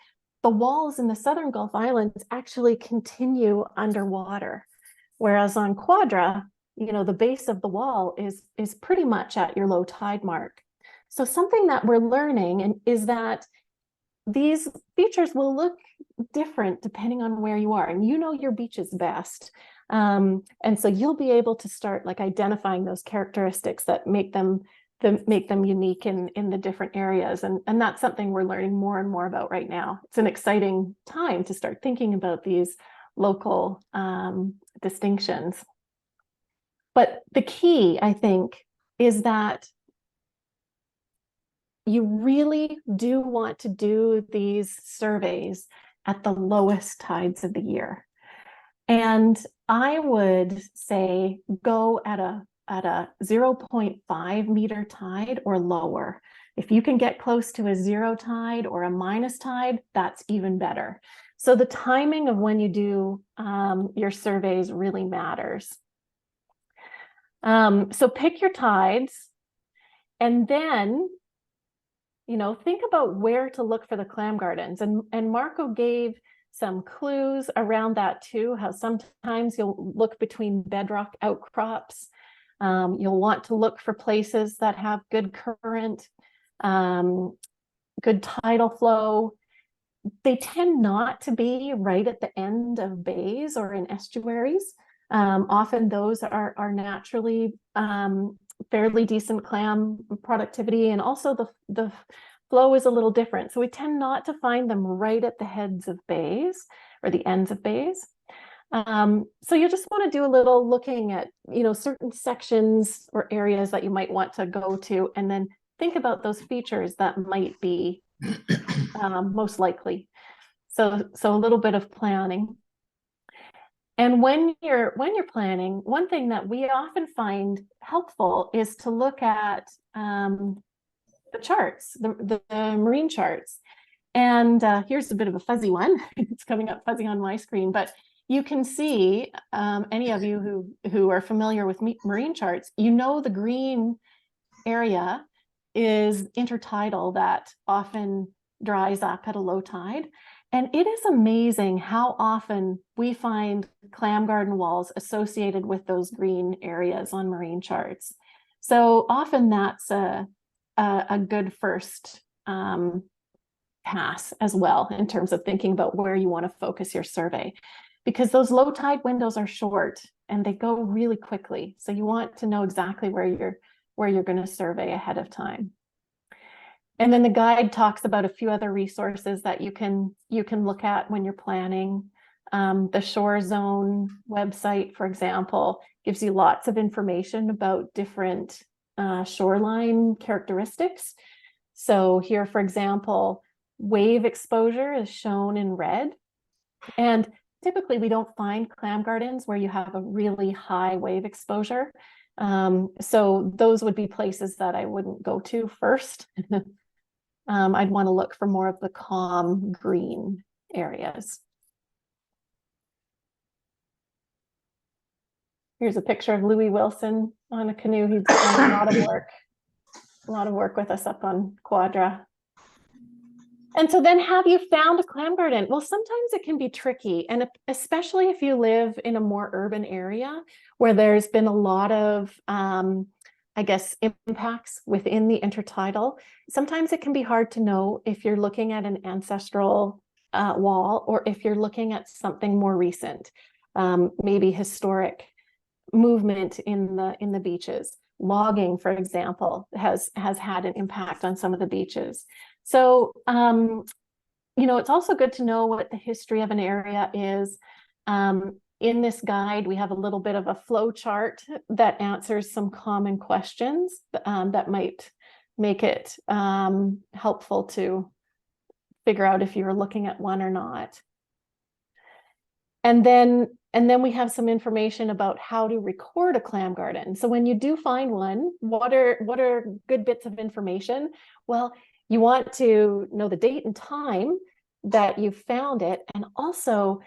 the walls in the southern Gulf Islands actually continue underwater. Whereas on Quadra, the base of the wall is pretty much at your low tide mark. So something that we're learning is that these features will look different depending on where you are, and your beaches best. And so you'll be able to start identifying those characteristics that make them unique in the different areas. And that's something we're learning more and more about right now. It's an exciting time to start thinking about these local distinctions. But the key, I think, is that you really do want to do these surveys at the lowest tides of the year. And I would say go at a 0.5 meter tide or lower. If you can get close to a zero tide or a minus tide, that's even better. So the timing of when you do your surveys really matters. So pick your tides, and then, you know, think about where to look for the clam gardens. And Marco gave some clues around that too, how sometimes you'll look between bedrock outcrops. You'll want to look for places that have good current, good tidal flow. They tend not to be right at the end of bays or in estuaries. Often those are naturally fairly decent clam productivity, and also the flow is a little different. So we tend not to find them right at the heads of bays or the ends of bays. So you just want to do a little looking at, you know, certain sections or areas that you might want to go to, and then think about those features that might be most likely. So a little bit of planning. And when you're planning, one thing that we often find helpful is to look at the charts, the marine charts. And here's a bit of a fuzzy one. It's coming up fuzzy on my screen, but you can see, any of you who are familiar with marine charts, you know the green area is intertidal, that often dries up at a low tide. And it is amazing how often we find clam garden walls associated with those green areas on marine charts. So often that's a good first pass as well, in terms of thinking about where you want to focus your survey, because those low tide windows are short and they go really quickly. So you want to know exactly where you're going to survey ahead of time. And then the guide talks about a few other resources that you can look at when you're planning. The Shore Zone website, for example, gives you lots of information about different shoreline characteristics. So here, for example, wave exposure is shown in red. And typically we don't find clam gardens where you have a really high wave exposure. So those would be places that I wouldn't go to first. I'd want to look for more of the calm green areas. Here's a picture of Louis Wilson on a canoe. He's done a lot of work with us up on Quadra. And so then, have you found a clam garden? Well, sometimes it can be tricky, and especially if you live in a more urban area where there's been a lot of I guess, impacts within the intertidal. Sometimes it can be hard to know if you're looking at an ancestral wall or if you're looking at something more recent, maybe historic movement in the beaches. Logging, for example, has had an impact on some of the beaches. So, you know, it's also good to know what the history of an area is. In this guide, we have a little bit of a flow chart that answers some common questions that might make it helpful to figure out if you're looking at one or not. And then we have some information about how to record a clam garden. So when you do find one, what are good bits of information? Well, you want to know the date and time that you found it, and also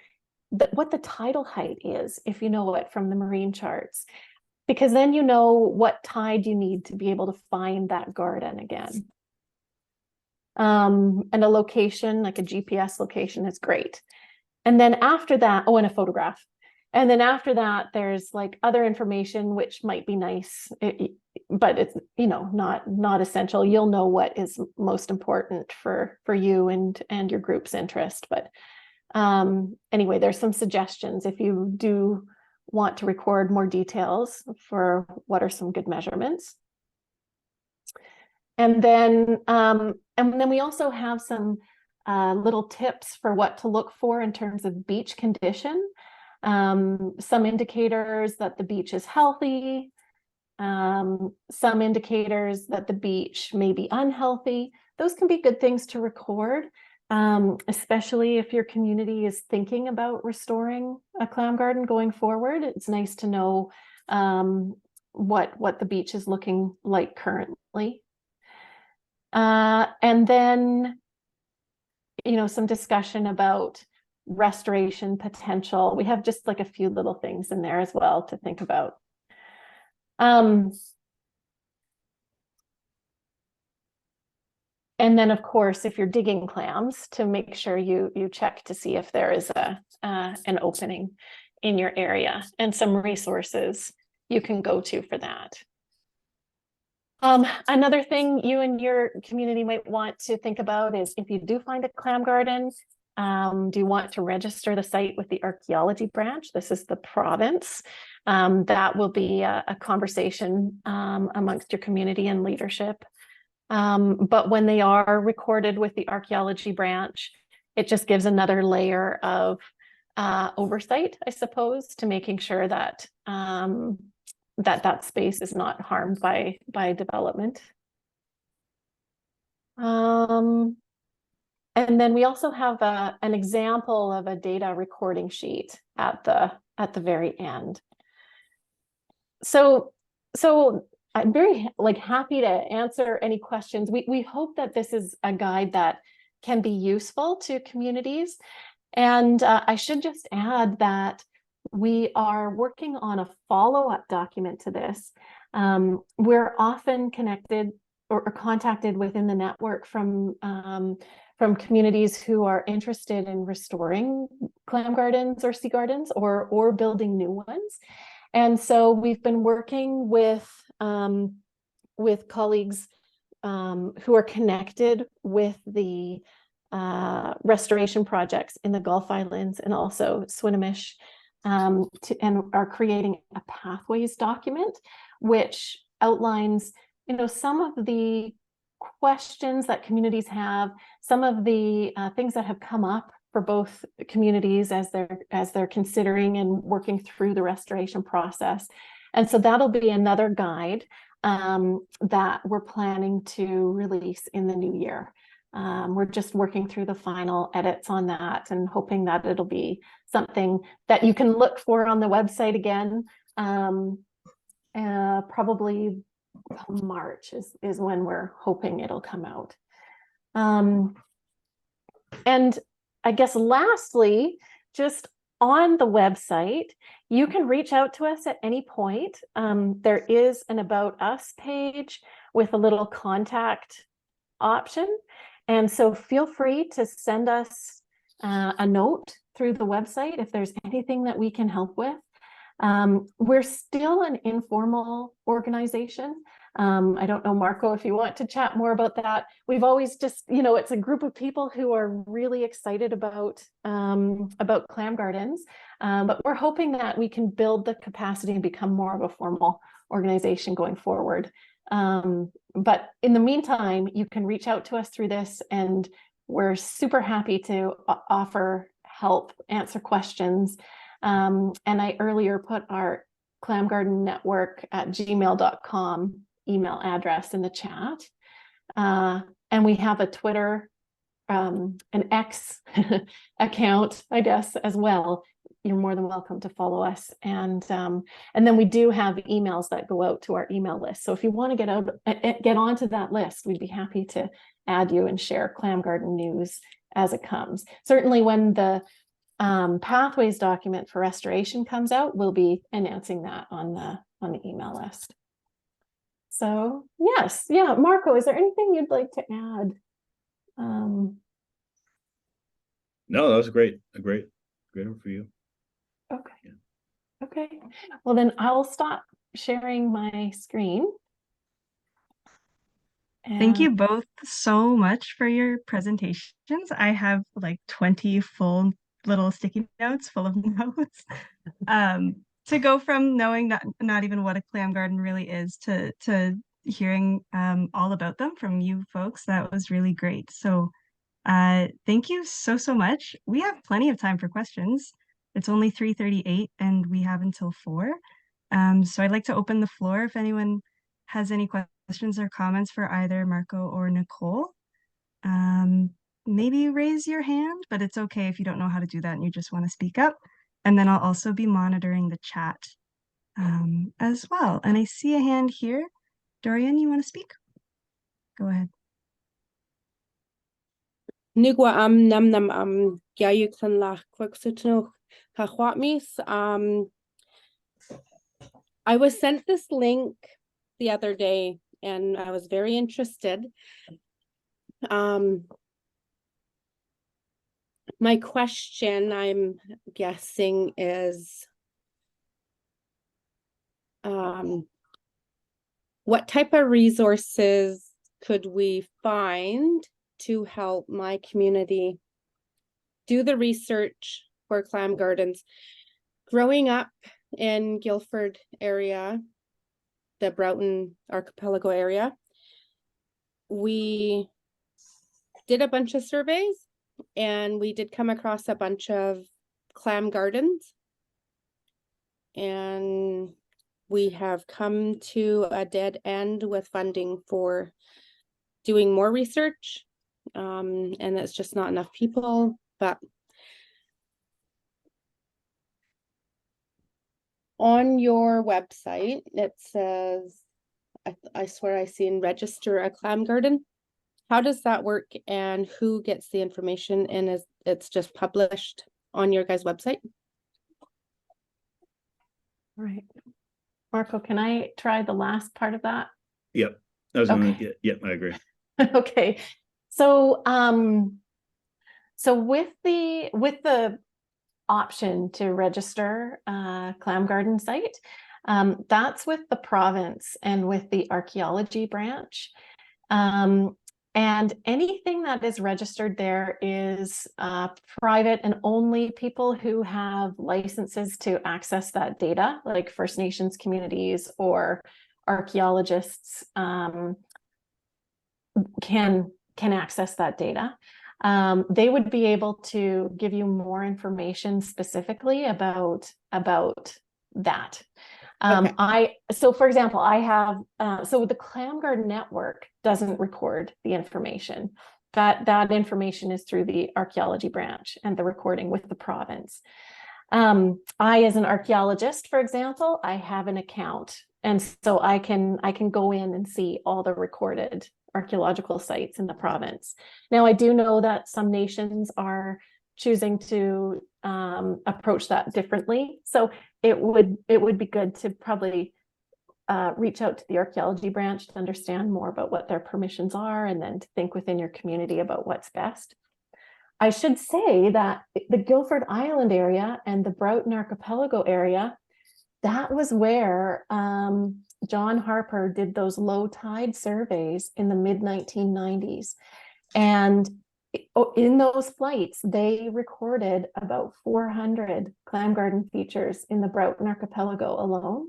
what the tidal height is, if you know it from the marine charts, because then you know what tide you need to be able to find that garden again. And a location, like a GPS location, is great. And then after that, and a photograph. And then after that, there's like other information which might be nice, but it's, you know, not essential. You'll know what is most important for you and your group's interest. But anyway, there's some suggestions if you do want to record more details for what are some good measurements. And then we also have some little tips for what to look for in terms of beach condition. some indicators that the beach is healthy, some indicators that the beach may be unhealthy. Those can be good things to record, especially if your community is thinking about restoring a clam garden going forward. It's nice to know what the beach is looking like currently. And then, some discussion about restoration potential. We have just like a few little things in there as well to think about. And then, of course, if you're digging clams, to make sure you check to see if there is an opening in your area, and some resources you can go to for that. Another thing you and your community might want to think about is, if you do find a clam garden, do you want to register the site with the archaeology branch? This is the province. That will be a conversation amongst your community and leadership. But when they are recorded with the archaeology branch, it just gives another layer of oversight, I suppose, to making sure that that space is not harmed by development. And then we also have an example of a data recording sheet at the very end. So I'm very happy to answer any questions. We hope that this is a guide that can be useful to communities. And I should just add that we are working on a follow-up document to this. We're often connected or contacted within the network from communities who are interested in restoring clam gardens or sea gardens, or building new ones. And so we've been working with colleagues who are connected with the restoration projects in the Gulf Islands and also Swinomish, and are creating a pathways document, which outlines, some of the questions that communities have, some of the things that have come up for both communities as they're considering and working through the restoration process. And so that'll be another guide that we're planning to release in the new year. We're just working through the final edits on that and hoping that it'll be something that you can look for on the website again. Probably March is when we're hoping it'll come out. And I guess lastly, just on the website, you can reach out to us at any point. There is an About Us page with a little contact option. And so feel free to send us a note through the website if there's anything that we can help with. We're still an informal organization. I don't know, Marco, if you want to chat more about that. We've always just, it's a group of people who are really excited about clam gardens, but we're hoping that we can build the capacity and become more of a formal organization going forward. But in the meantime, you can reach out to us through this, and we're super happy to offer help, answer questions. And I earlier put our Clam Garden Network at gmail.com email address in the chat. And we have a Twitter, an X account, I guess, as well. You're more than welcome to follow us. And then we do have emails that go out to our email list. So if you want to get onto that list, we'd be happy to add you and share Clam Garden news as it comes. Certainly when the pathways document for restoration comes out, we'll be announcing that on the email list. So yes, yeah, Marco, is there anything you'd like to add? No, that was great. A great overview. Okay. Yeah. Okay. Well, then I'll stop sharing my screen. Thank you both so much for your presentations. I have like 20 full little sticky notes full of notes. To go from knowing not even what a clam garden really is to hearing all about them from you folks, that was really great. So thank you so much. We have plenty of time for questions. It's only 3:38 and we have until 4. So I'd like to open the floor if anyone has any questions or comments for either Marco or Nicole. Maybe raise your hand, but it's okay if you don't know how to do that and you just want to speak up. And then I'll also be monitoring the chat as well. And I see a hand here. Dorian, you want to speak? Go ahead. Nigwa nam nam gyayuksan lach kwaksutuno hachwatmis. I was sent this link the other day and I was very interested. My question, I'm guessing, is what type of resources could we find to help my community do the research for clam gardens? Growing up in Guilford area, the Broughton Archipelago area, we did a bunch of surveys and we did come across a bunch of clam gardens, and we have come to a dead end with funding for doing more research, and it's just not enough people. But on your website, it says, I swear I seen register a clam garden. How does that work and who gets the information? And it's just published on your guys' website? Right. Marco, can I try the last part of that? Yep. Okay. Yep, I agree. Okay. So so with the option to register Clam Garden site, that's with the province and with the archaeology branch. And anything that is registered there is private, and only people who have licenses to access that data, like First Nations communities or archaeologists, can access that data. They would be able to give you more information specifically about that. Okay. So for example, I have, so the Clam Garden Network doesn't record the information. That information is through the archaeology branch and the recording with the province. I, as an archaeologist, for example, I have an account. And so I can go in and see all the recorded archaeological sites in the province. Now, I do know that some nations are choosing to approach that differently. So it would be good to probably reach out to the archaeology branch to understand more about what their permissions are, and then to think within your community about what's best. I should say that the Guilford Island area and the Broughton Archipelago area, that was where John Harper did those low tide surveys in the mid-1990s. And in those flights, they recorded about 400 clam garden features in the Broughton Archipelago alone.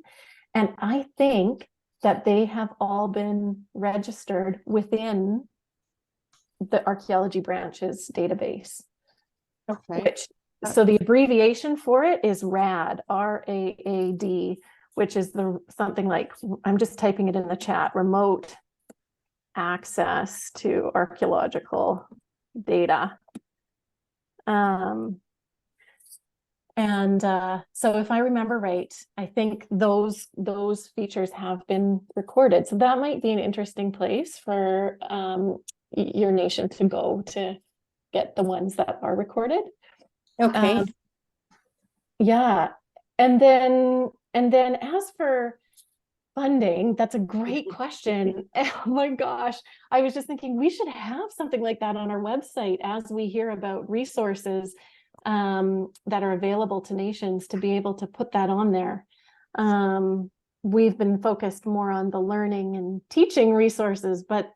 And I think that they have all been registered within the archaeology branch's database. Okay. So the abbreviation for it is RAD, R-A-A-D, which is something like, I'm just typing it in the chat, remote access to archaeological data. So if I remember right, I think those features have been recorded. So that might be an interesting place for your nation to go to get the ones that are recorded. Okay. Yeah. And then as for funding, that's a great question. Oh my gosh. I was just thinking we should have something like that on our website as we hear about resources that are available to nations, to be able to put that on there. We've been focused more on the learning and teaching resources, but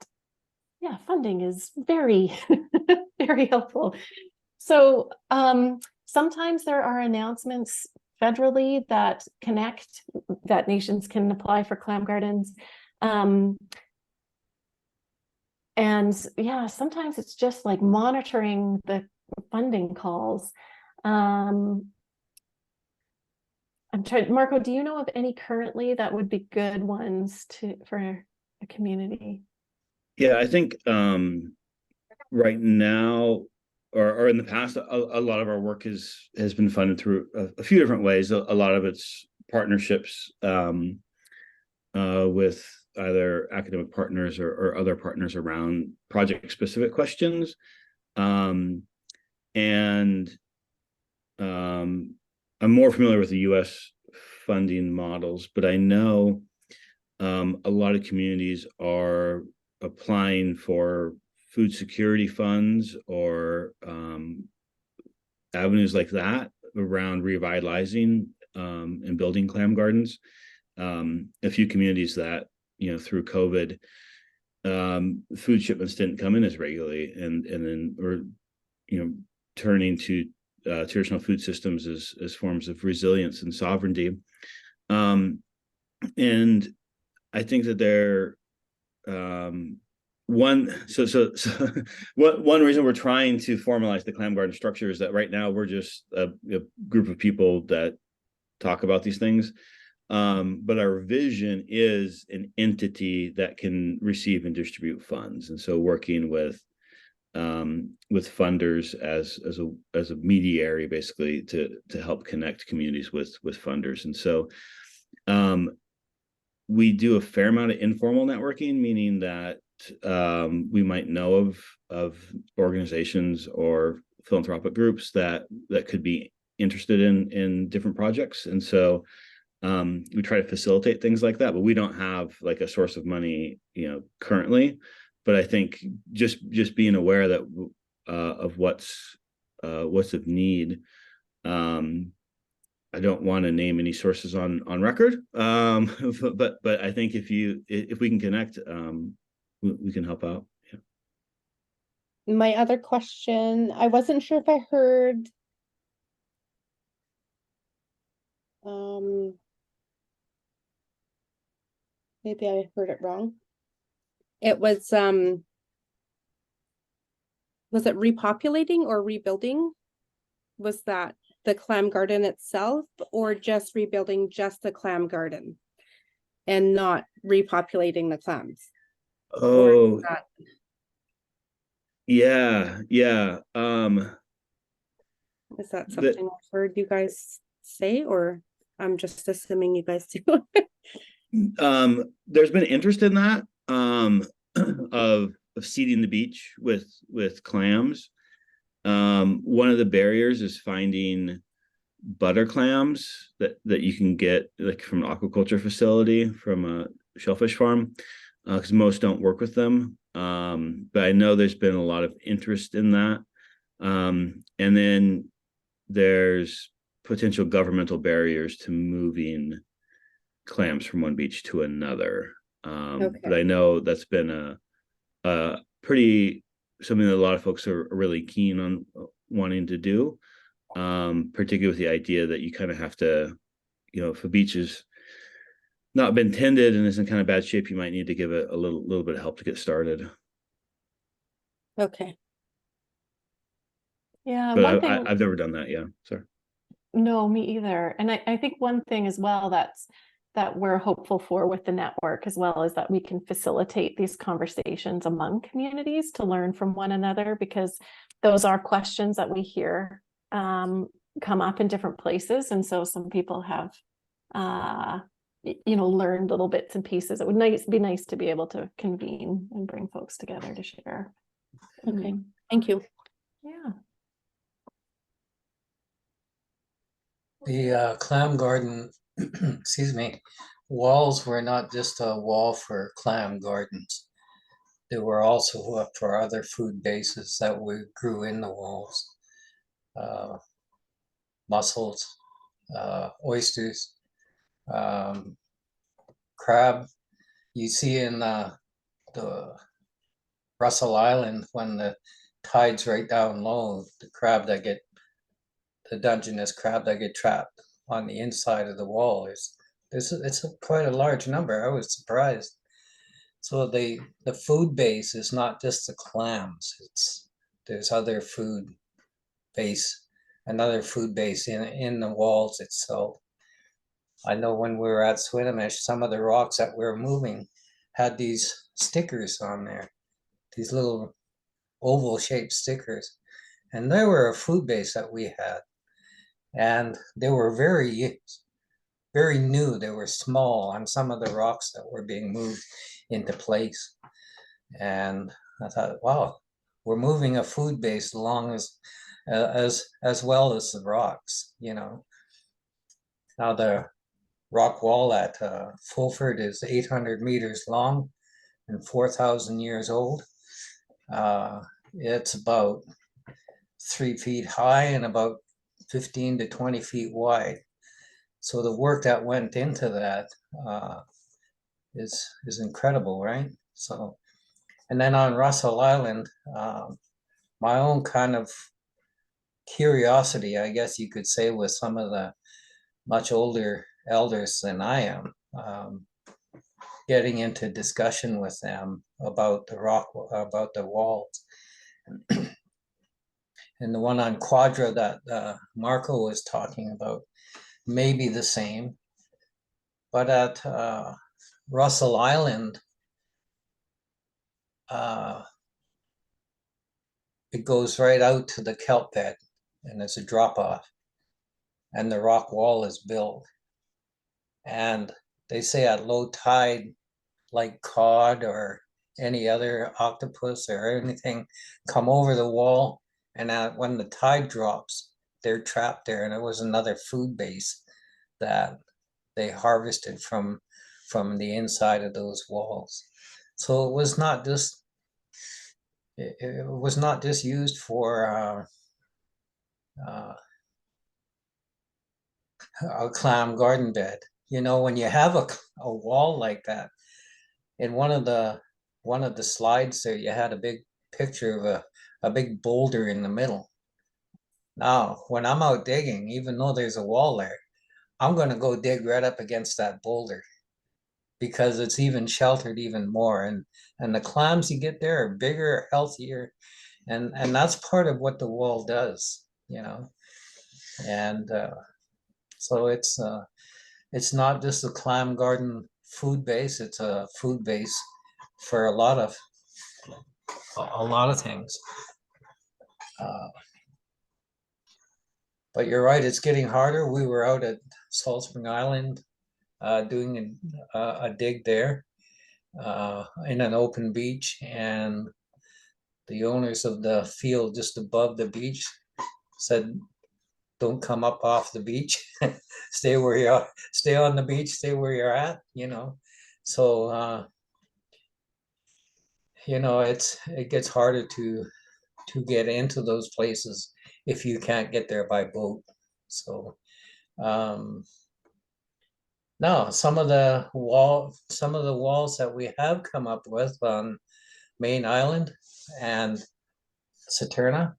yeah, funding is very, very helpful. So sometimes there are announcements federally that nations can apply for clam gardens. And yeah, sometimes it's just like monitoring the funding calls. Marco, do you know of any currently that would be good ones for a community? Yeah, I think right now or in the past, a lot of our work has been funded through a few different ways. A lot of it's partnerships with either academic partners or other partners around project specific questions. And I'm more familiar with the US funding models, but I know a lot of communities are applying for food security funds or avenues like that around revitalizing and building clam gardens. A few communities that, through COVID, food shipments didn't come in as regularly, and then turning to traditional food systems as forms of resilience and sovereignty. And I think that they're one reason we're trying to formalize the clam garden structure is that right now we're just a group of people that talk about these things. But our vision is an entity that can receive and distribute funds. And so working with funders as a mediary, basically, to help connect communities with funders. And so we do a fair amount of informal networking, meaning that we might know of organizations or philanthropic groups that could be interested in different projects. And so we try to facilitate things like that, but we don't have like a source of money, currently. But I think just being aware that of what's of need. I don't want to name any sources on record, but I think if we can connect, we can help out. Yeah. My other question, I wasn't sure if I heard maybe I heard it wrong. It was it repopulating or rebuilding? Was that the clam garden itself, or just rebuilding just the clam garden and not repopulating the clams? Oh, yeah. Is that something I've heard you guys say, or I'm just assuming you guys do? There's been interest in that, of seeding the beach with clams. One of the barriers is finding butter clams that you can get like from an aquaculture facility, from a shellfish farm, because most don't work with them. But I know there's been a lot of interest in that. And then there's potential governmental barriers to moving clams from one beach to another. Okay. But I know that's been a pretty something that a lot of folks are really keen on wanting to do, particularly with the idea that you kind of have to, if a beach is not been tended and is in kind of bad shape, you might need to give it a little bit of help to get started. Okay. Yeah, But one thing. I've never done that. Yeah, sorry. No, me either. And I think one thing as well that we're hopeful for with the network as well is that we can facilitate these conversations among communities to learn from one another, because those are questions that we hear come up in different places. And so some people have learned little bits and pieces. It would be nice to be able to convene and bring folks together to share. Okay. Thank you. Yeah. The clam garden, excuse me, walls were not just a wall for clam gardens. They were also for other food bases that we grew in the walls. Mussels, oysters, crab. You see in the Russell Island, when the tide's right down low, the Dungeness crab that get trapped on the inside of the wall it's quite a large number. I was surprised. So the food base is not just the clams. There's other another food base in the walls itself. I know when we were at Swinomish, some of the rocks that we were moving had these stickers on there, these little oval shaped stickers. And they were a food base that we had. And they were very, very new. They were small on some of the rocks that were being moved into place. And I thought, wow, we're moving a food base along as well as the rocks, you know. Now the rock wall at Fulford is 800 meters long and 4,000 years old. It's about 3 feet high and about 15 to 20 feet wide. So the work that went into that is incredible, right? So, and then on Russell Island, my own kind of curiosity, I guess you could say, with some of the much older elders than I am, getting into discussion with them about the rock, about the walls. And the one on Quadra that Marco was talking about may be the same. But at Russell Island, it goes right out to the kelp bed and it's a drop off. And the rock wall is built. And they say at low tide, like cod or any other octopus or anything, come over the wall. And when the tide drops, they're trapped there. And it was another food base that they harvested from the inside of those walls. So it was not just used for a clam garden bed. You know, when you have a wall like that, in one of the slides there, you had a big picture of a big boulder in the middle. Now, when I'm out digging, even though there's a wall there, I'm going to go dig right up against that boulder because it's even sheltered even more. And the clams you get there are bigger, healthier, and that's part of what the wall does, you know. And so it's not just a clam garden food base, it's a food base for a lot of things. But you're right, it's getting harder. We were out at Salt Spring Island doing a dig there in an open beach, and the owners of the field just above the beach said, don't come up off the beach. Stay where you are, stay on the beach, stay where you're at, you know. So you know, it gets harder to get into those places if you can't get there by boat. So now some of the walls that we have come up with on Main Island and Saturna,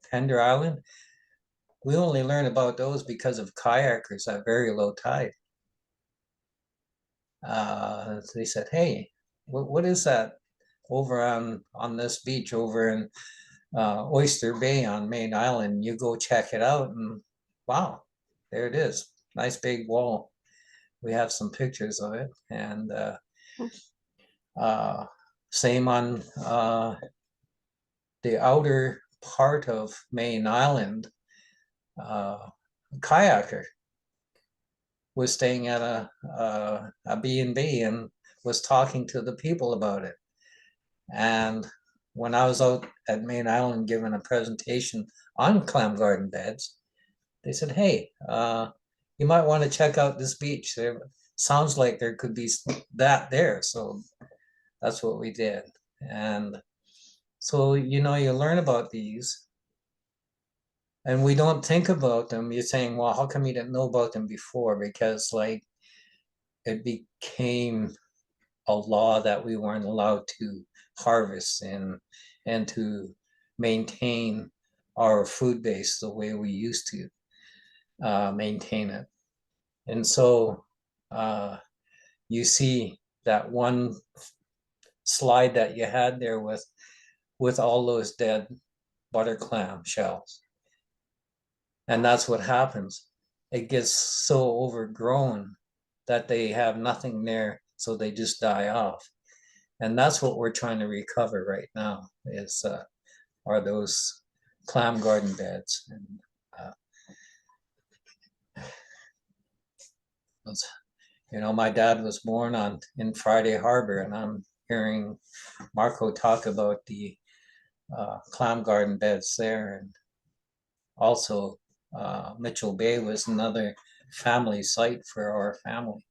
Pender Island, we only learn about those because of kayakers at very low tide. They said, hey, what is that over on this beach over in Oyster Bay on Main Island? You go check it out, and wow, there it is. Nice big wall. We have some pictures of it. And same on the outer part of Main Island. A kayaker was staying at a B&B and was talking to the people about it. And when I was out at Main Island giving a presentation on clam garden beds, they said, hey, you might want to check out this beach. There sounds like there could be that there. So that's what we did. And so, you know, you learn about these and we don't think about them. You're saying, well, how come you didn't know about them before? Because like it became a law that we weren't allowed to harvest and to maintain our food base the way we used to maintain it. And so you see that one slide that you had there with all those dead butter clam shells. And that's what happens. it gets so overgrown that they have nothing there, so they just die off. And that's what we're trying to recover right now is are those clam garden beds. And you know, my dad was born in Friday Harbor, and I'm hearing Marco talk about the clam garden beds there, and also Mitchell Bay was another family site for our family,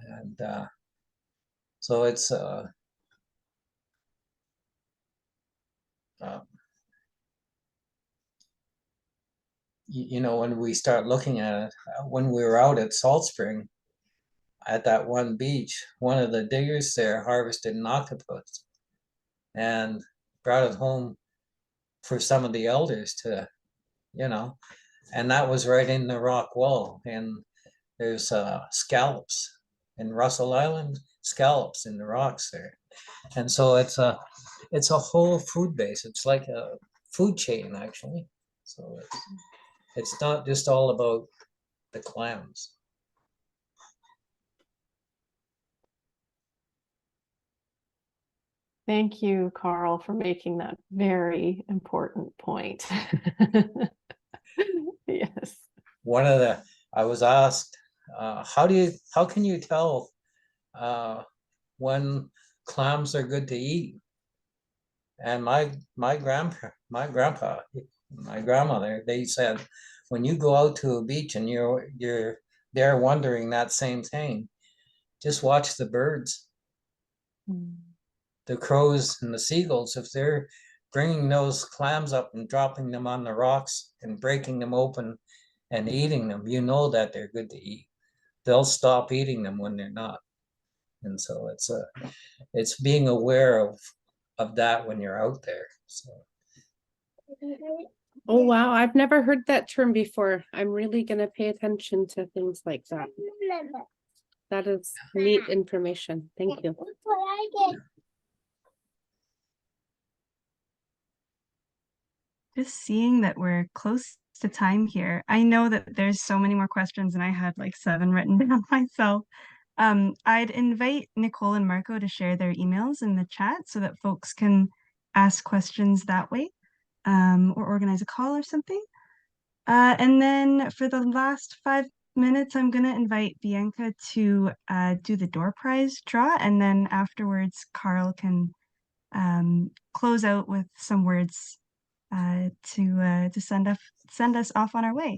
and so it's you know, when we start looking at it, when we were out at Salt Spring at that one beach, one of the diggers there harvested an octopus and brought it home for some of the elders to, you know, and that was right in the rock wall. And there's scallops in Russell Island, scallops in the rocks there. And so it's a whole food base. It's like a food chain actually. So it's not just all about the clams. Thank you, Carl, for making that very important point. Yes. One of the, I was asked, how can you tell when clams are good to eat? And my grandpa, my grandmother, they said, when you go out to a beach and you're there wondering that same thing, just watch the birds, the crows and the seagulls. If they're bringing those clams up and dropping them on the rocks and breaking them open and eating them, you know that they're good to eat. They'll stop eating them when they're not. And so it's being aware of that when you're out there. So Oh, wow. I've never heard that term before. I'm really going to pay attention to things like that. That is neat information. Thank you. Just seeing that we're close to time here. I know that there's so many more questions and I had like 7 written down myself. I'd invite Nicole and Marco to share their emails in the chat so that folks can ask questions that way, or organize a call or something. And then for the last 5 minutes, I'm going to invite Bianca to do the door prize draw. And then afterwards, Carl can close out with some words to send us off on our way.